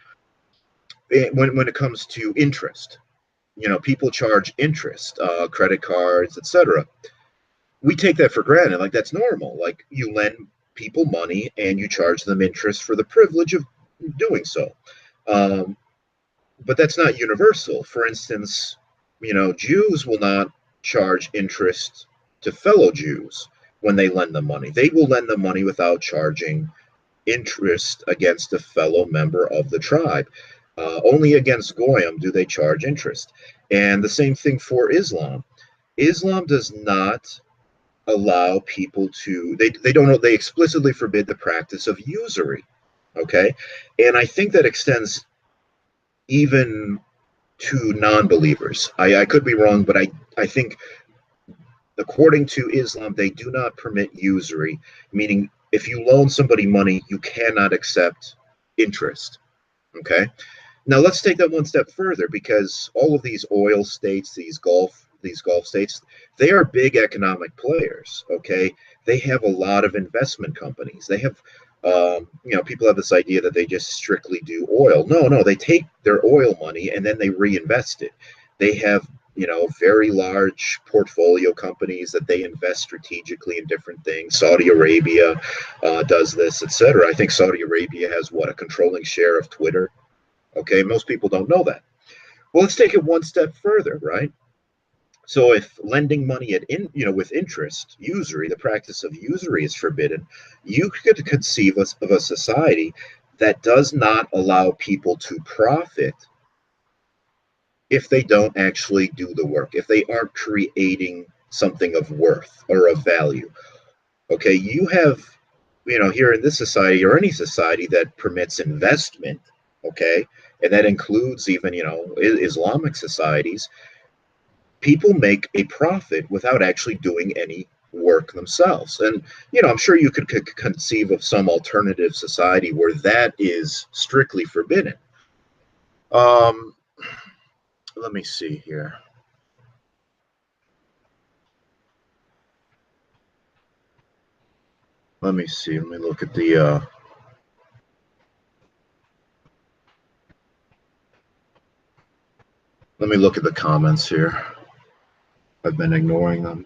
when it comes to interest, people charge interest, credit cards, etc. We take that for granted, like that's normal. Like you lend people money and you charge them interest for the privilege of doing so. But that's not universal. For instance, Jews will not charge interest to fellow Jews when they lend them money. They will lend them money without charging interest against a fellow member of the tribe. Only against Goyim do they charge interest. And the same thing for Islam. Islam does not allow people to, they explicitly forbid the practice of usury. Okay. And I think that extends even to non-believers. I could be wrong, but I think according to Islam, they do not permit usury, meaning if you loan somebody money, you cannot accept interest. Okay. Now let's take that one step further, because all of these oil states, these Gulf states, they are big economic players. Okay, they have a lot of investment companies. They have, people have this idea that they just strictly do oil. No, no, they take their oil money and then they reinvest it. They have, very large portfolio companies that they invest strategically in different things. Saudi Arabia does this, etc. I think Saudi Arabia has what, a controlling share of Twitter. Okay, most people don't know that. Well, let's take it one step further, right? So if lending money with interest, usury, the practice of usury is forbidden, you could conceive of a society that does not allow people to profit if they don't actually do the work, if they aren't creating something of worth or of value. Okay, you have, here in this society or any society that permits investment, okay, and that includes even, Islamic societies, people make a profit without actually doing any work themselves. And, I'm sure you could conceive of some alternative society where that is strictly forbidden. Let me see here. Let me see. Let me look at the let me look at the comments here. I've been ignoring them.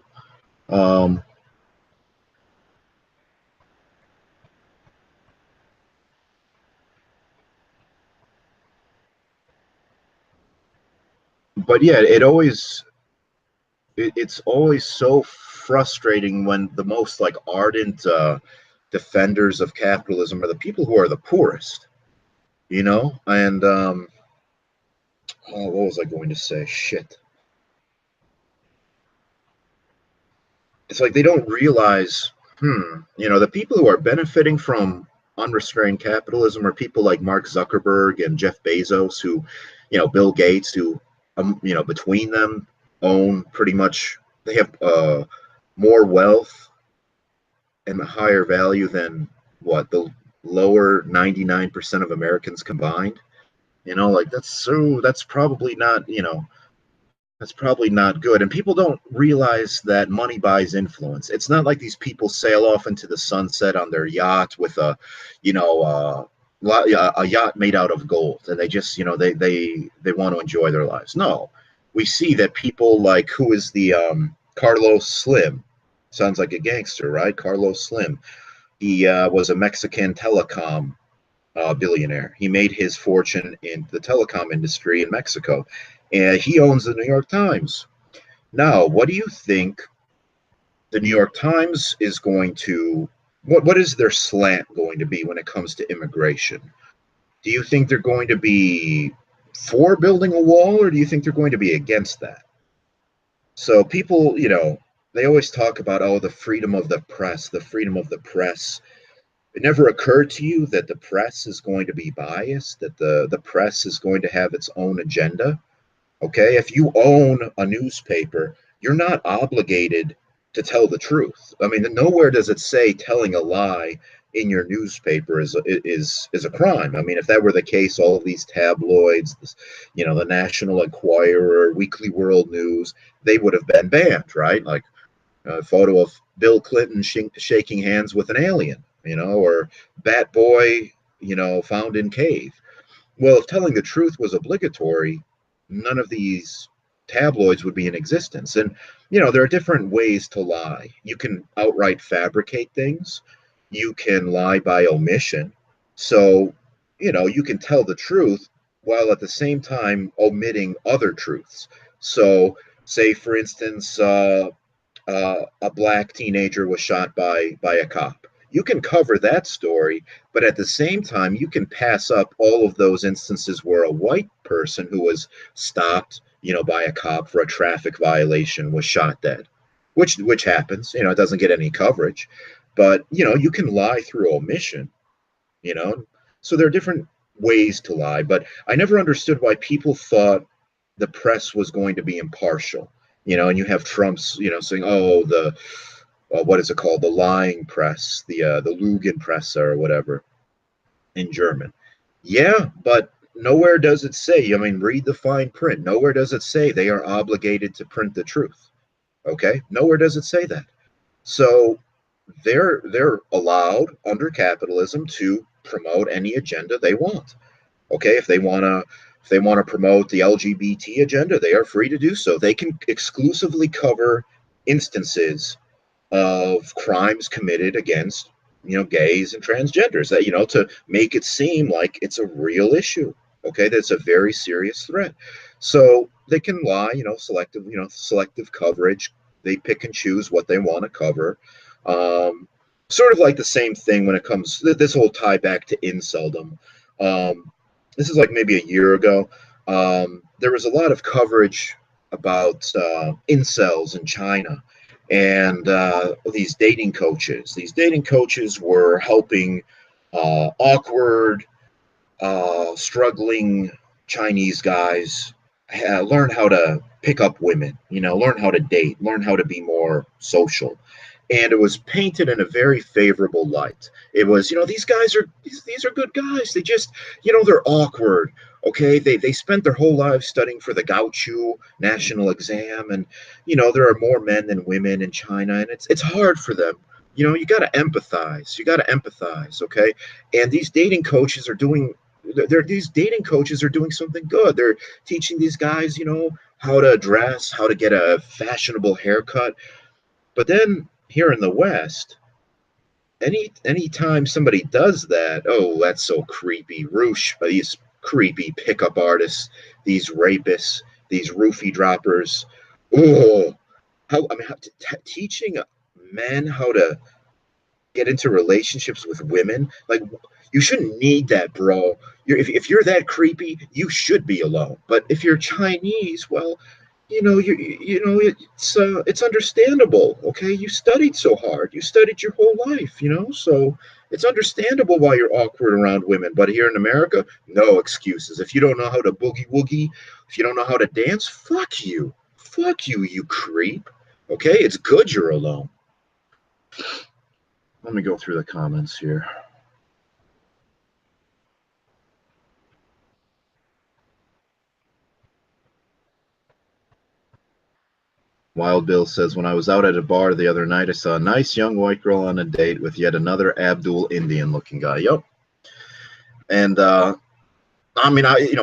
But yeah, it's always so frustrating when the most like ardent defenders of capitalism are the people who are the poorest, and what was I going to say? Shit. It's like they don't realize, the people who are benefiting from unrestrained capitalism are people like Mark Zuckerberg and Jeff Bezos, who, Bill Gates, who, between them own pretty much, they have more wealth and a higher value than what, the lower 99% of Americans combined. Like that's probably not, that's probably not good. And people don't realize that money buys influence. It's not like these people sail off into the sunset on their yacht with a yacht made out of gold, and they just, they want to enjoy their lives. No, we see that people like, who is the Carlos Slim? Sounds like a gangster, right? Carlos Slim. He was a Mexican telecom billionaire. He made his fortune in the telecom industry in Mexico, and he owns the New York Times. Now, what do you think the New York Times is going to, what is their slant going to be when it comes to immigration? Do you think they're going to be for building a wall, or do you think they're going to be against that? So people, they always talk about, oh, the freedom of the press, the freedom of the press. It never occurred to you that the press is going to be biased, that the press is going to have its own agenda. Okay, if you own a newspaper, you're not obligated to tell the truth. I mean, nowhere does it say telling a lie in your newspaper is a crime. I mean, if that were the case, all of these tabloids, the National Enquirer, Weekly World News, they would have been banned, right? Like a photo of Bill Clinton shaking hands with an alien, or Bat Boy, found in cave. Well, if telling the truth was obligatory, none of these tabloids would be in existence. And, there are different ways to lie. You can outright fabricate things. You can lie by omission. So, you can tell the truth while at the same time omitting other truths. So, say, for instance, a black teenager was shot by a cop. You can cover that story, but at the same time, you can pass up all of those instances where a white person who was stopped, by a cop for a traffic violation was shot dead, which happens. It doesn't get any coverage, but you can lie through omission. So there are different ways to lie, but I never understood why people thought the press was going to be impartial. And you have Trump's, saying, "Oh, the what is it called? The lying press, the Lügenpresse or whatever in German." Yeah, but nowhere does it say. I mean, read the fine print. Nowhere does it say they are obligated to print the truth. Okay, nowhere does it say that. So they're allowed under capitalism to promote any agenda they want. Okay, if they want to promote the LGBT agenda, they are free to do so. They can exclusively cover instances of crimes committed against gays and transgenders, that to make it seem like it's a real issue. Okay, that's a very serious threat. So they can lie, selective coverage. They pick and choose what they want to cover. Sort of like the same thing when it comes, this whole tie back to inceldom. This is like maybe a year ago. There was a lot of coverage about incels in China and these dating coaches. These dating coaches were helping awkward, struggling Chinese guys learn how to pick up women, learn how to date, learn how to be more social. And it was painted in a very favorable light. It was, these are good guys. They just, they're awkward. Okay, they spent their whole lives studying for the Gaochu national exam, and there are more men than women in China, and it's hard for them. You got to empathize. You got to empathize. Okay, and these dating coaches are doing. These dating coaches are doing something good. They're teaching these guys, how to dress, how to get a fashionable haircut. But then here in the West, anytime somebody does that, oh, that's so creepy. Roosh, these creepy pickup artists, these rapists, these roofie droppers. Oh, teaching men how to get into relationships with women, like, you shouldn't need that, bro. If you're that creepy, you should be alone. But if you're Chinese, well, it's understandable. Okay, you studied so hard, you studied your whole life, so it's understandable why you're awkward around women. But here in America, no excuses. If you don't know how to boogie woogie, if you don't know how to dance, fuck you, you creep. Okay, it's good you're alone. Let me go through the comments here. Wild Bill says, when I was out at a bar the other night, I saw a nice young white girl on a date with yet another Abdul Indian looking guy. Yep. And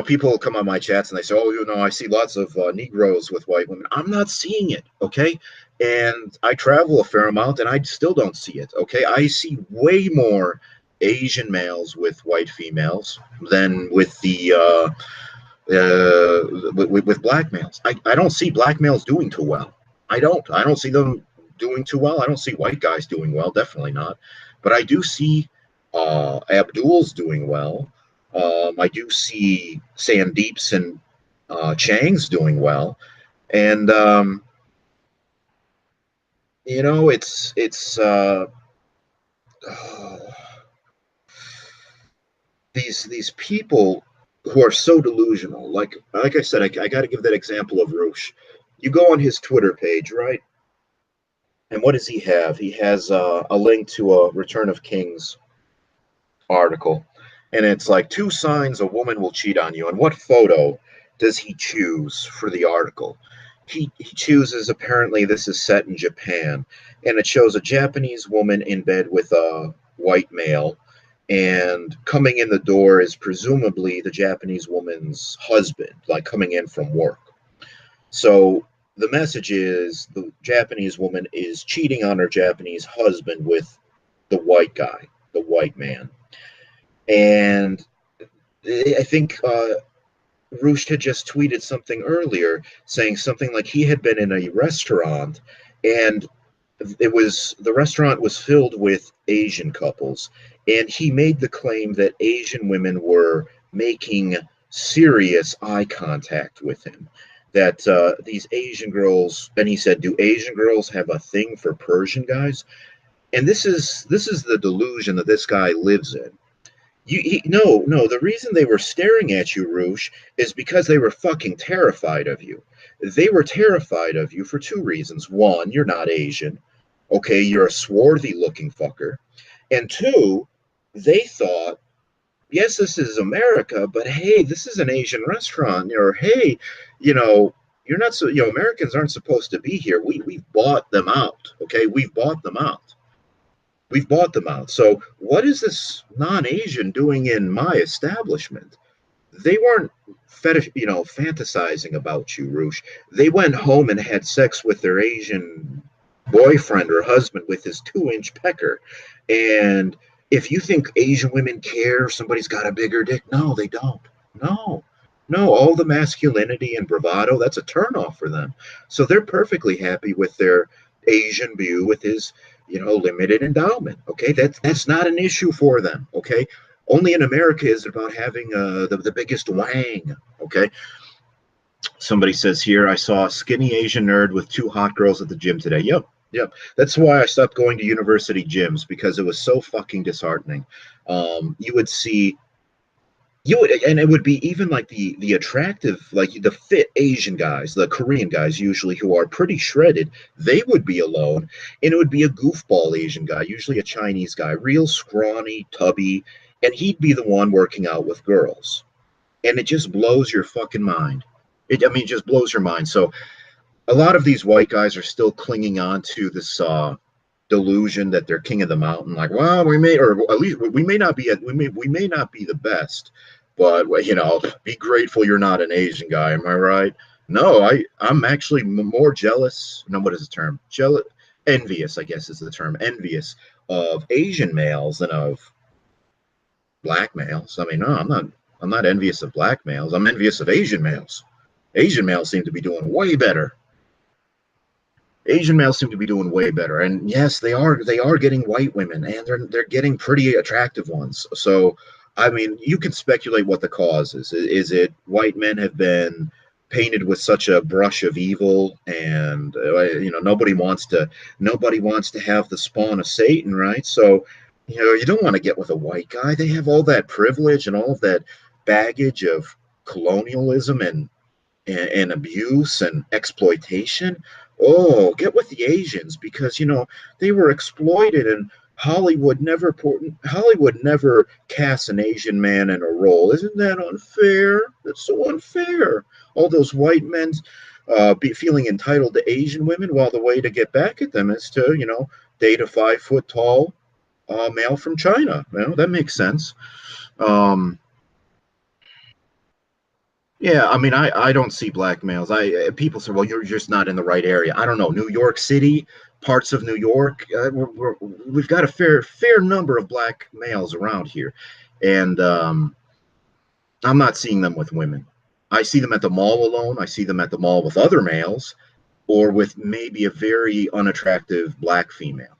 people come on my chats and they say, oh, I see lots of Negroes with white women. I'm not seeing it. Okay. And I travel a fair amount and I still don't see it. Okay. I see way more Asian males with white females than with the with black males. I don't see black males doing too well. I don't see them doing too well. I don't see white guys doing well, definitely not. But I do see Abduls doing well. I do see Sandeeps and Changs doing well. And it's these people who are so delusional. Like I said, I got to give that example of Roosh. You go on his Twitter page, right? And what does he have? He has a link to a Return of Kings article. And it's like 2 signs a woman will cheat on you. And what photo does he choose for the article? He chooses, apparently this is set in Japan. And it shows a Japanese woman in bed with a white male. And coming in the door is presumably the Japanese woman's husband, like coming in from work. So the message is the Japanese woman is cheating on her Japanese husband with the white guy, the white man. And I think Roosh had just tweeted something earlier saying something like he had been in a restaurant and the restaurant was filled with Asian couples. And he made the claim that Asian women were making serious eye contact with him. That these Asian girls, and he said, do Asian girls have a thing for Persian guys? And this is the delusion that this guy lives in. No, the reason they were staring at you, Roosh, is because they were fucking terrified of you. They were terrified of you for two reasons. One, you're not Asian. Okay, you're a swarthy looking fucker. And two, they thought, yes, this is America, but hey, this is an Asian restaurant. Or hey, you know, you're not so, Americans aren't supposed to be here. We've bought them out. Okay, we've bought them out. We've bought them out. So what is this non-Asian doing in my establishment? They weren't fantasizing about you, Roosh. They went home and had sex with their Asian boyfriend or husband with his 2-inch pecker. And if you think Asian women care if somebody's got a bigger dick, no, they don't. No. No, all the masculinity and bravado, that's a turnoff for them. So they're perfectly happy with their Asian view with his, limited endowment. Okay, that's not an issue for them. Okay, only in America is it about having the biggest wang. Okay. Somebody says here, I saw a skinny Asian nerd with 2 hot girls at the gym today. Yep. That's why I stopped going to university gyms, because it was so fucking disheartening. And it would be even like the attractive, like the fit Asian guys, the Korean guys usually, who are pretty shredded, they would be alone, and it would be a goofball Asian guy, usually a Chinese guy, real scrawny, tubby, and he'd be the one working out with girls. And it just blows your fucking mind. It just blows your mind. So a lot of these white guys are still clinging on to this delusion that they're king of the mountain. Like, well, we may not be the best, but be grateful you're not an Asian guy. Am I right? No, I'm actually more jealous. No, what is the term? Envious, I guess is the term. Envious of Asian males than of black males. I mean, no, I'm not envious of black males. I'm envious of Asian males. Asian males seem to be doing way better. Asian males seem to be doing way better, and yes, they are getting white women, and they're getting pretty attractive ones. So, I mean, you can speculate what the cause is. Is it white men have been painted with such a brush of evil, and nobody wants to have the spawn of Satan, right? So, you don't want to get with a white guy. They have all that privilege and all of that baggage of colonialism and abuse and exploitation. Oh, get with the Asians, because they were exploited, and Hollywood never casts an Asian man in a role. Isn't that unfair? That's so unfair. All those white men be feeling entitled to Asian women, while the way to get back at them is to date a 5-foot tall male from China. That makes sense. Yeah, I mean, I don't see black males. People say, well, you're just not in the right area. I don't know. New York City, parts of New York, we've got a fair number of black males around here, and I'm not seeing them with women. I see them at the mall alone. I see them at the mall with other males, or with maybe a very unattractive black female.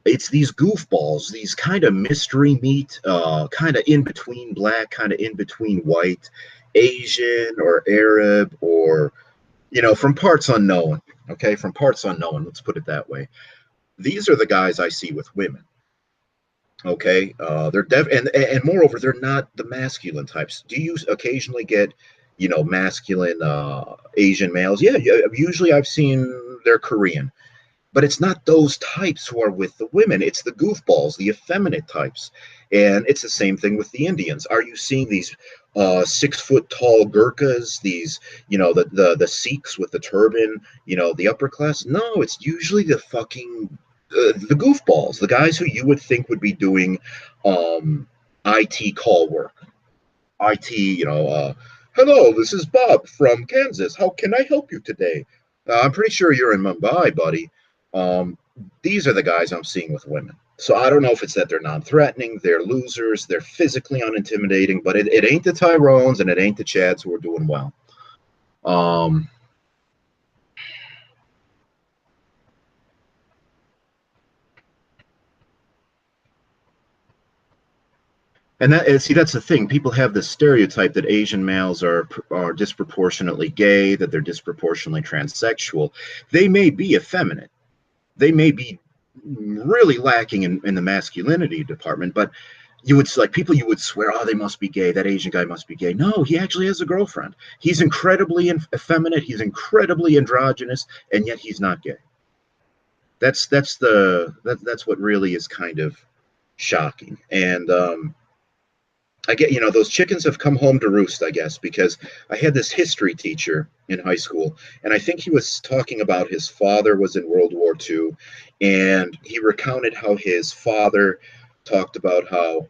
It's these goofballs, these kind of mystery meat, kind of in between black, kind of in between white, Asian or Arab, or from parts unknown. Okay, from parts unknown, let's put it that way. These are the guys I see with women. Okay, they're and moreover, they're not the masculine types. Do you occasionally get masculine Asian males? Yeah, usually I've seen they're Korean. But it's not those types who are with the women. It's the goofballs, the effeminate types. And it's the same thing with the Indians. Are you seeing these 6-foot tall Gurkhas, these, the Sikhs with the turban, the upper class? No, it's usually the fucking, the goofballs, the guys who you would think would be doing IT call work. IT, hello, this is Bob from Kansas. How can I help you today? I'm pretty sure you're in Mumbai, buddy. These are the guys I'm seeing with women. So I don't know if it's that they're non-threatening, they're losers, they're physically unintimidating, but it ain't the Tyrones and it ain't the Chads who are doing well. And that's the thing. People have this stereotype that Asian males are disproportionately gay, that they're disproportionately transsexual. They may be effeminate. They may be really lacking in the masculinity department, but you would like people you would swear, oh, they must be gay. That Asian guy must be gay. No, he actually has a girlfriend. He's incredibly effeminate. He's incredibly androgynous, and yet he's not gay. That's what really is kind of shocking. And I get, those chickens have come home to roost, I guess, because I had this history teacher in high school, and I think he was talking about his father was in World War II, and he recounted how his father talked about how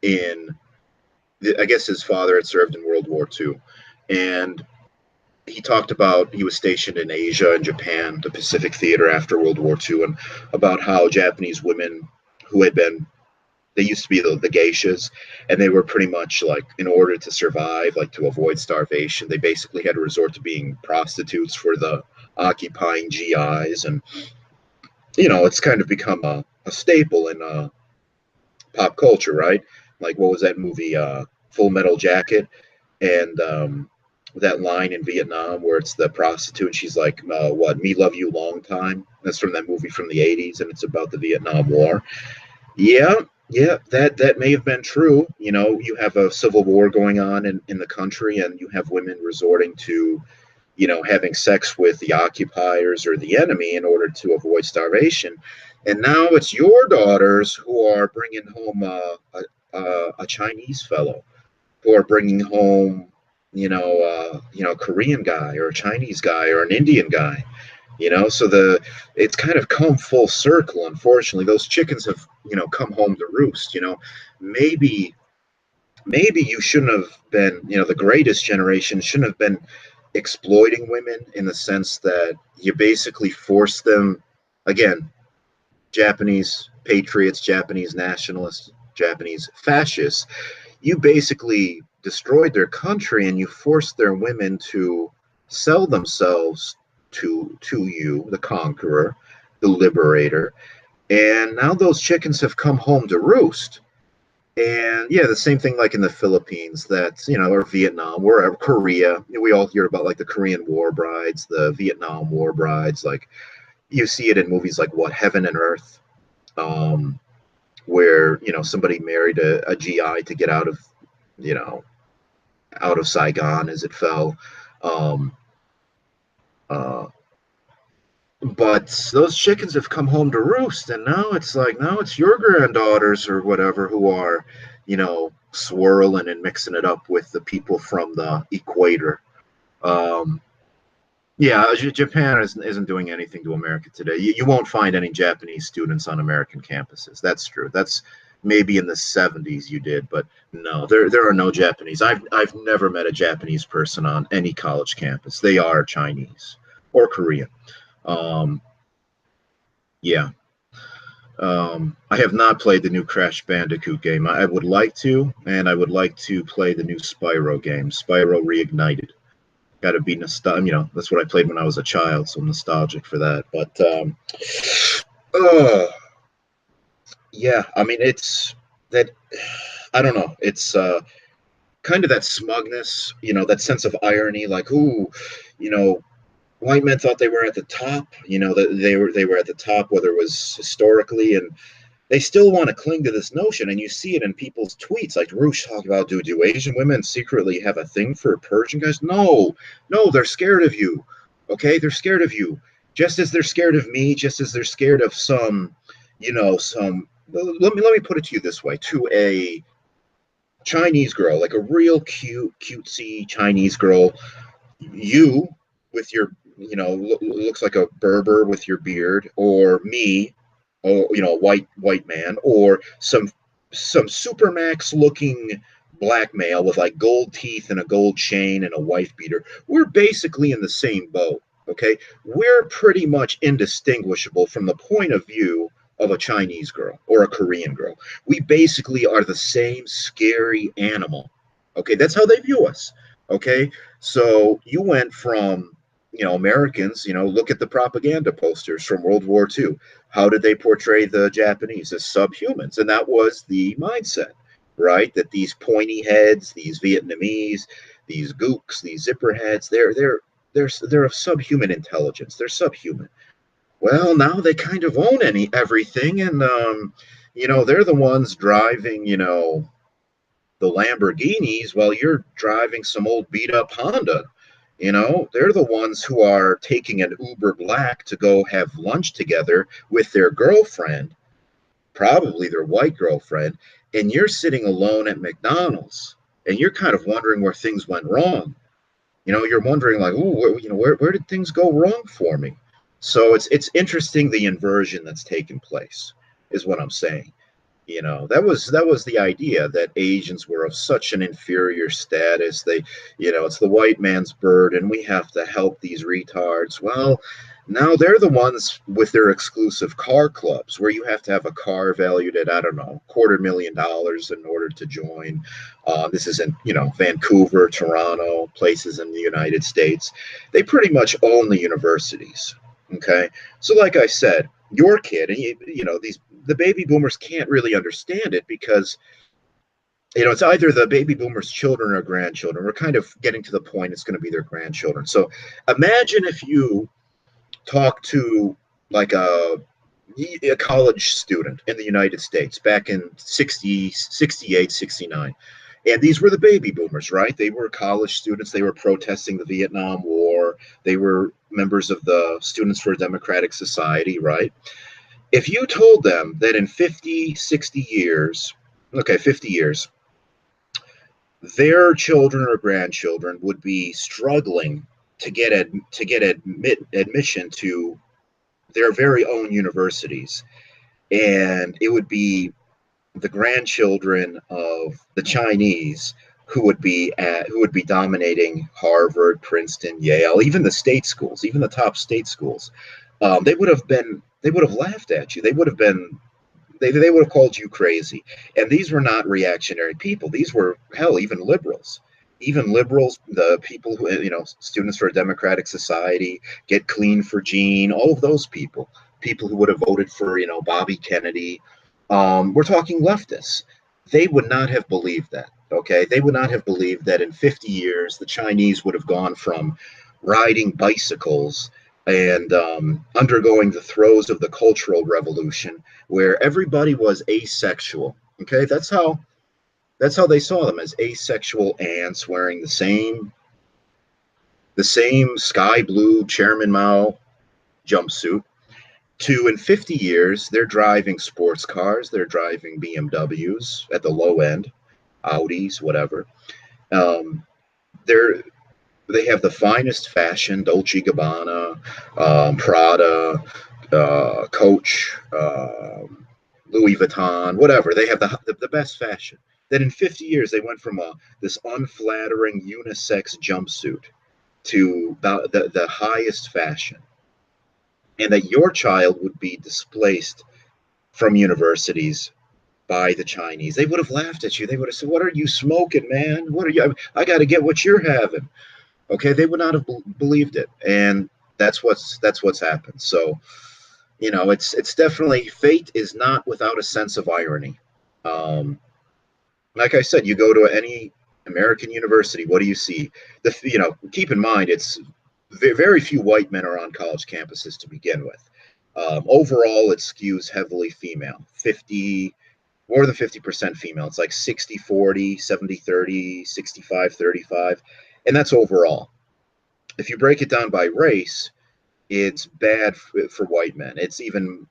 I guess his father had served in World War II, and he talked about he was stationed in Asia and Japan, the Pacific Theater after World War II, and about how Japanese women who had been, they used to be the geishas, and they were pretty much like, in order to survive, like to avoid starvation, they basically had to resort to being prostitutes for the occupying GIs. And, it's kind of become a staple in pop culture, right? Like, what was that movie, Full Metal Jacket? And that line in Vietnam where it's the prostitute and she's like, me love you long time. That's from that movie from the 80s, and it's about the Vietnam War. Yeah, that may have been true. You have a civil war going on in the country, and you have women resorting to, having sex with the occupiers or the enemy in order to avoid starvation. And now it's your daughters who are bringing home a Chinese fellow, who are bringing home, a Korean guy or a Chinese guy or an Indian guy. So it's kind of come full circle. Unfortunately, those chickens have, come home to roost. Maybe you shouldn't have been, the greatest generation shouldn't have been exploiting women, in the sense that you basically forced them, again, Japanese patriots, Japanese nationalists, Japanese fascists. You basically destroyed their country, and you forced their women to sell themselves to you, the conqueror, the liberator. And now those chickens have come home to roost. And yeah, the same thing like in the Philippines, or Vietnam, wherever, Korea. We all hear about like the Korean war brides, the Vietnam war brides. Like, you see it in movies like Heaven and Earth, where somebody married a GI to get out of Saigon as it fell. But those chickens have come home to roost, and now it's your granddaughters or whatever who are, swirling and mixing it up with the people from the equator. Japan isn't doing anything to America today. You won't find any Japanese students on American campuses. That's true. That's maybe in the 70s you did, but no, there are no Japanese. I've never met a Japanese person on any college campus. They are Chinese or Korean. I have not played the new Crash Bandicoot game. I would like to, and I would like to play the new Spyro game, Spyro Reignited. Got to be nostalgic. That's what I played when I was a child, so I'm nostalgic for that. But I mean, it's that, I don't know. It's kind of that smugness, that sense of irony, like, ooh, white men thought they were at the top, that they were at the top, whether it was historically, and they still want to cling to this notion. And you see it in people's tweets, like Roosh talk about, do Asian women secretly have a thing for Persian guys? No, they're scared of you. Okay, they're scared of you, just as they're scared of me, just as they're scared of some. Let me put it to you this way: to a Chinese girl, like a real cutesy Chinese girl, you with your, looks like a Berber with your beard, or me, or white man, or some supermax looking black male with like gold teeth and a gold chain and a wife beater. We're basically in the same boat. Okay, we're pretty much indistinguishable from the point of view of a Chinese girl or a Korean girl. We basically are the same scary animal. Okay, that's how they view us. Okay, so you went from, Americans, look at the propaganda posters from World War II. How did they portray the Japanese? As subhumans? And that was the mindset, right? That these pointy heads, these Vietnamese, these gooks, these zipper heads, they're of subhuman intelligence. They're subhuman. Well, now they kind of own everything, and they're the ones driving, the Lamborghinis while you're driving some old beat up Honda. They're the ones who are taking an Uber Black to go have lunch together with their girlfriend, probably their white girlfriend, and you're sitting alone at McDonald's and you're kind of wondering where things went wrong. You're wondering like, ooh, where did things go wrong for me? So it's interesting the inversion that's taken place is what I'm saying. That was the idea that Asians were of such an inferior status. It's the white man's burden. We have to help these retards. Well, now they're the ones with their exclusive car clubs where you have to have a car valued at, I don't know, $250,000 in order to join. This is in, Vancouver, Toronto, places in the United States. They pretty much own the universities. Okay. So like I said, your kid, and the baby boomers can't really understand it because it's either the baby boomers' children or grandchildren. We're kind of getting to the point it's going to be their grandchildren. So imagine if you talk to like a college student in the United States back in 60, 68, 69. And these were the baby boomers, right? They were college students. They were protesting the Vietnam War. They were members of the Students for a Democratic Society, right? If you told them that in 50, 60 years, 50 years, their children or grandchildren would be struggling to get admission to their very own universities, and it would be the grandchildren of the Chinese who would be dominating Harvard, Princeton, Yale, even the state schools, even the top state schools. They would have laughed at you. They would have called you crazy. And these were not reactionary people. These were, hell, even liberals. Even liberals, the people who, Students for a Democratic Society, Get Clean for Gene, all of those people who would have voted for, Bobby Kennedy. We're talking leftists. They would not have believed that. Okay. They would not have believed that in 50 years, the Chinese would have gone from riding bicycles and undergoing the throes of the Cultural Revolution, where everybody was asexual. Okay, that's how they saw them, as asexual ants wearing the same sky blue Chairman Mao jumpsuit. To in 50 years, they're driving sports cars, they're driving BMWs at the low end, Audis, whatever. They have the finest fashion, Dolce & Gabbana, Prada, Coach, Louis Vuitton, whatever. They have the best fashion. That in 50 years, they went from this unflattering unisex jumpsuit to the highest fashion. And that your child would be displaced from universities by the Chinese. They would have laughed at you. They would have said, "What are you smoking, man? What are you? I got to get what you're having." Okay, they would not have believed it, and that's what's happened. So, it's definitely, fate is not without a sense of irony. Like I said, you go to any American university, what do you see? Keep in mind, it's very few white men are on college campuses to begin with. Overall, it skews heavily female, more than 50% female. It's like 60-40, 70-30, 65-35. And that's overall. If you break it down by race, it's bad for white men. It's even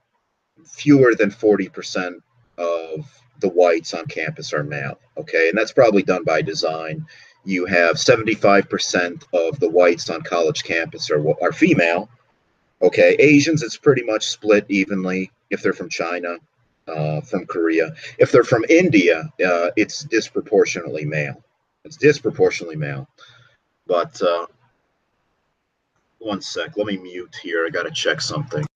fewer than 40% of the whites on campus are male. Okay, and that's probably done by design. You have 75% of the whites on college campus are female. Okay, Asians, it's pretty much split evenly if they're from China, from Korea. If they're from India, it's disproportionately male. But one sec, let me mute here. I got to check something.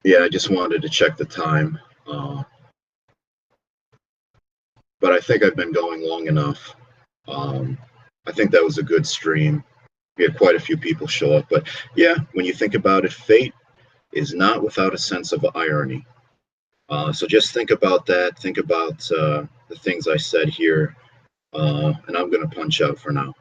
Yeah, I just wanted to check the time. But I think I've been going long enough. I think that was a good stream. We had quite a few people show up. But yeah, when you think about it, fate is not without a sense of irony. So just think about that. Think about the things I said here. And I'm going to punch out for now.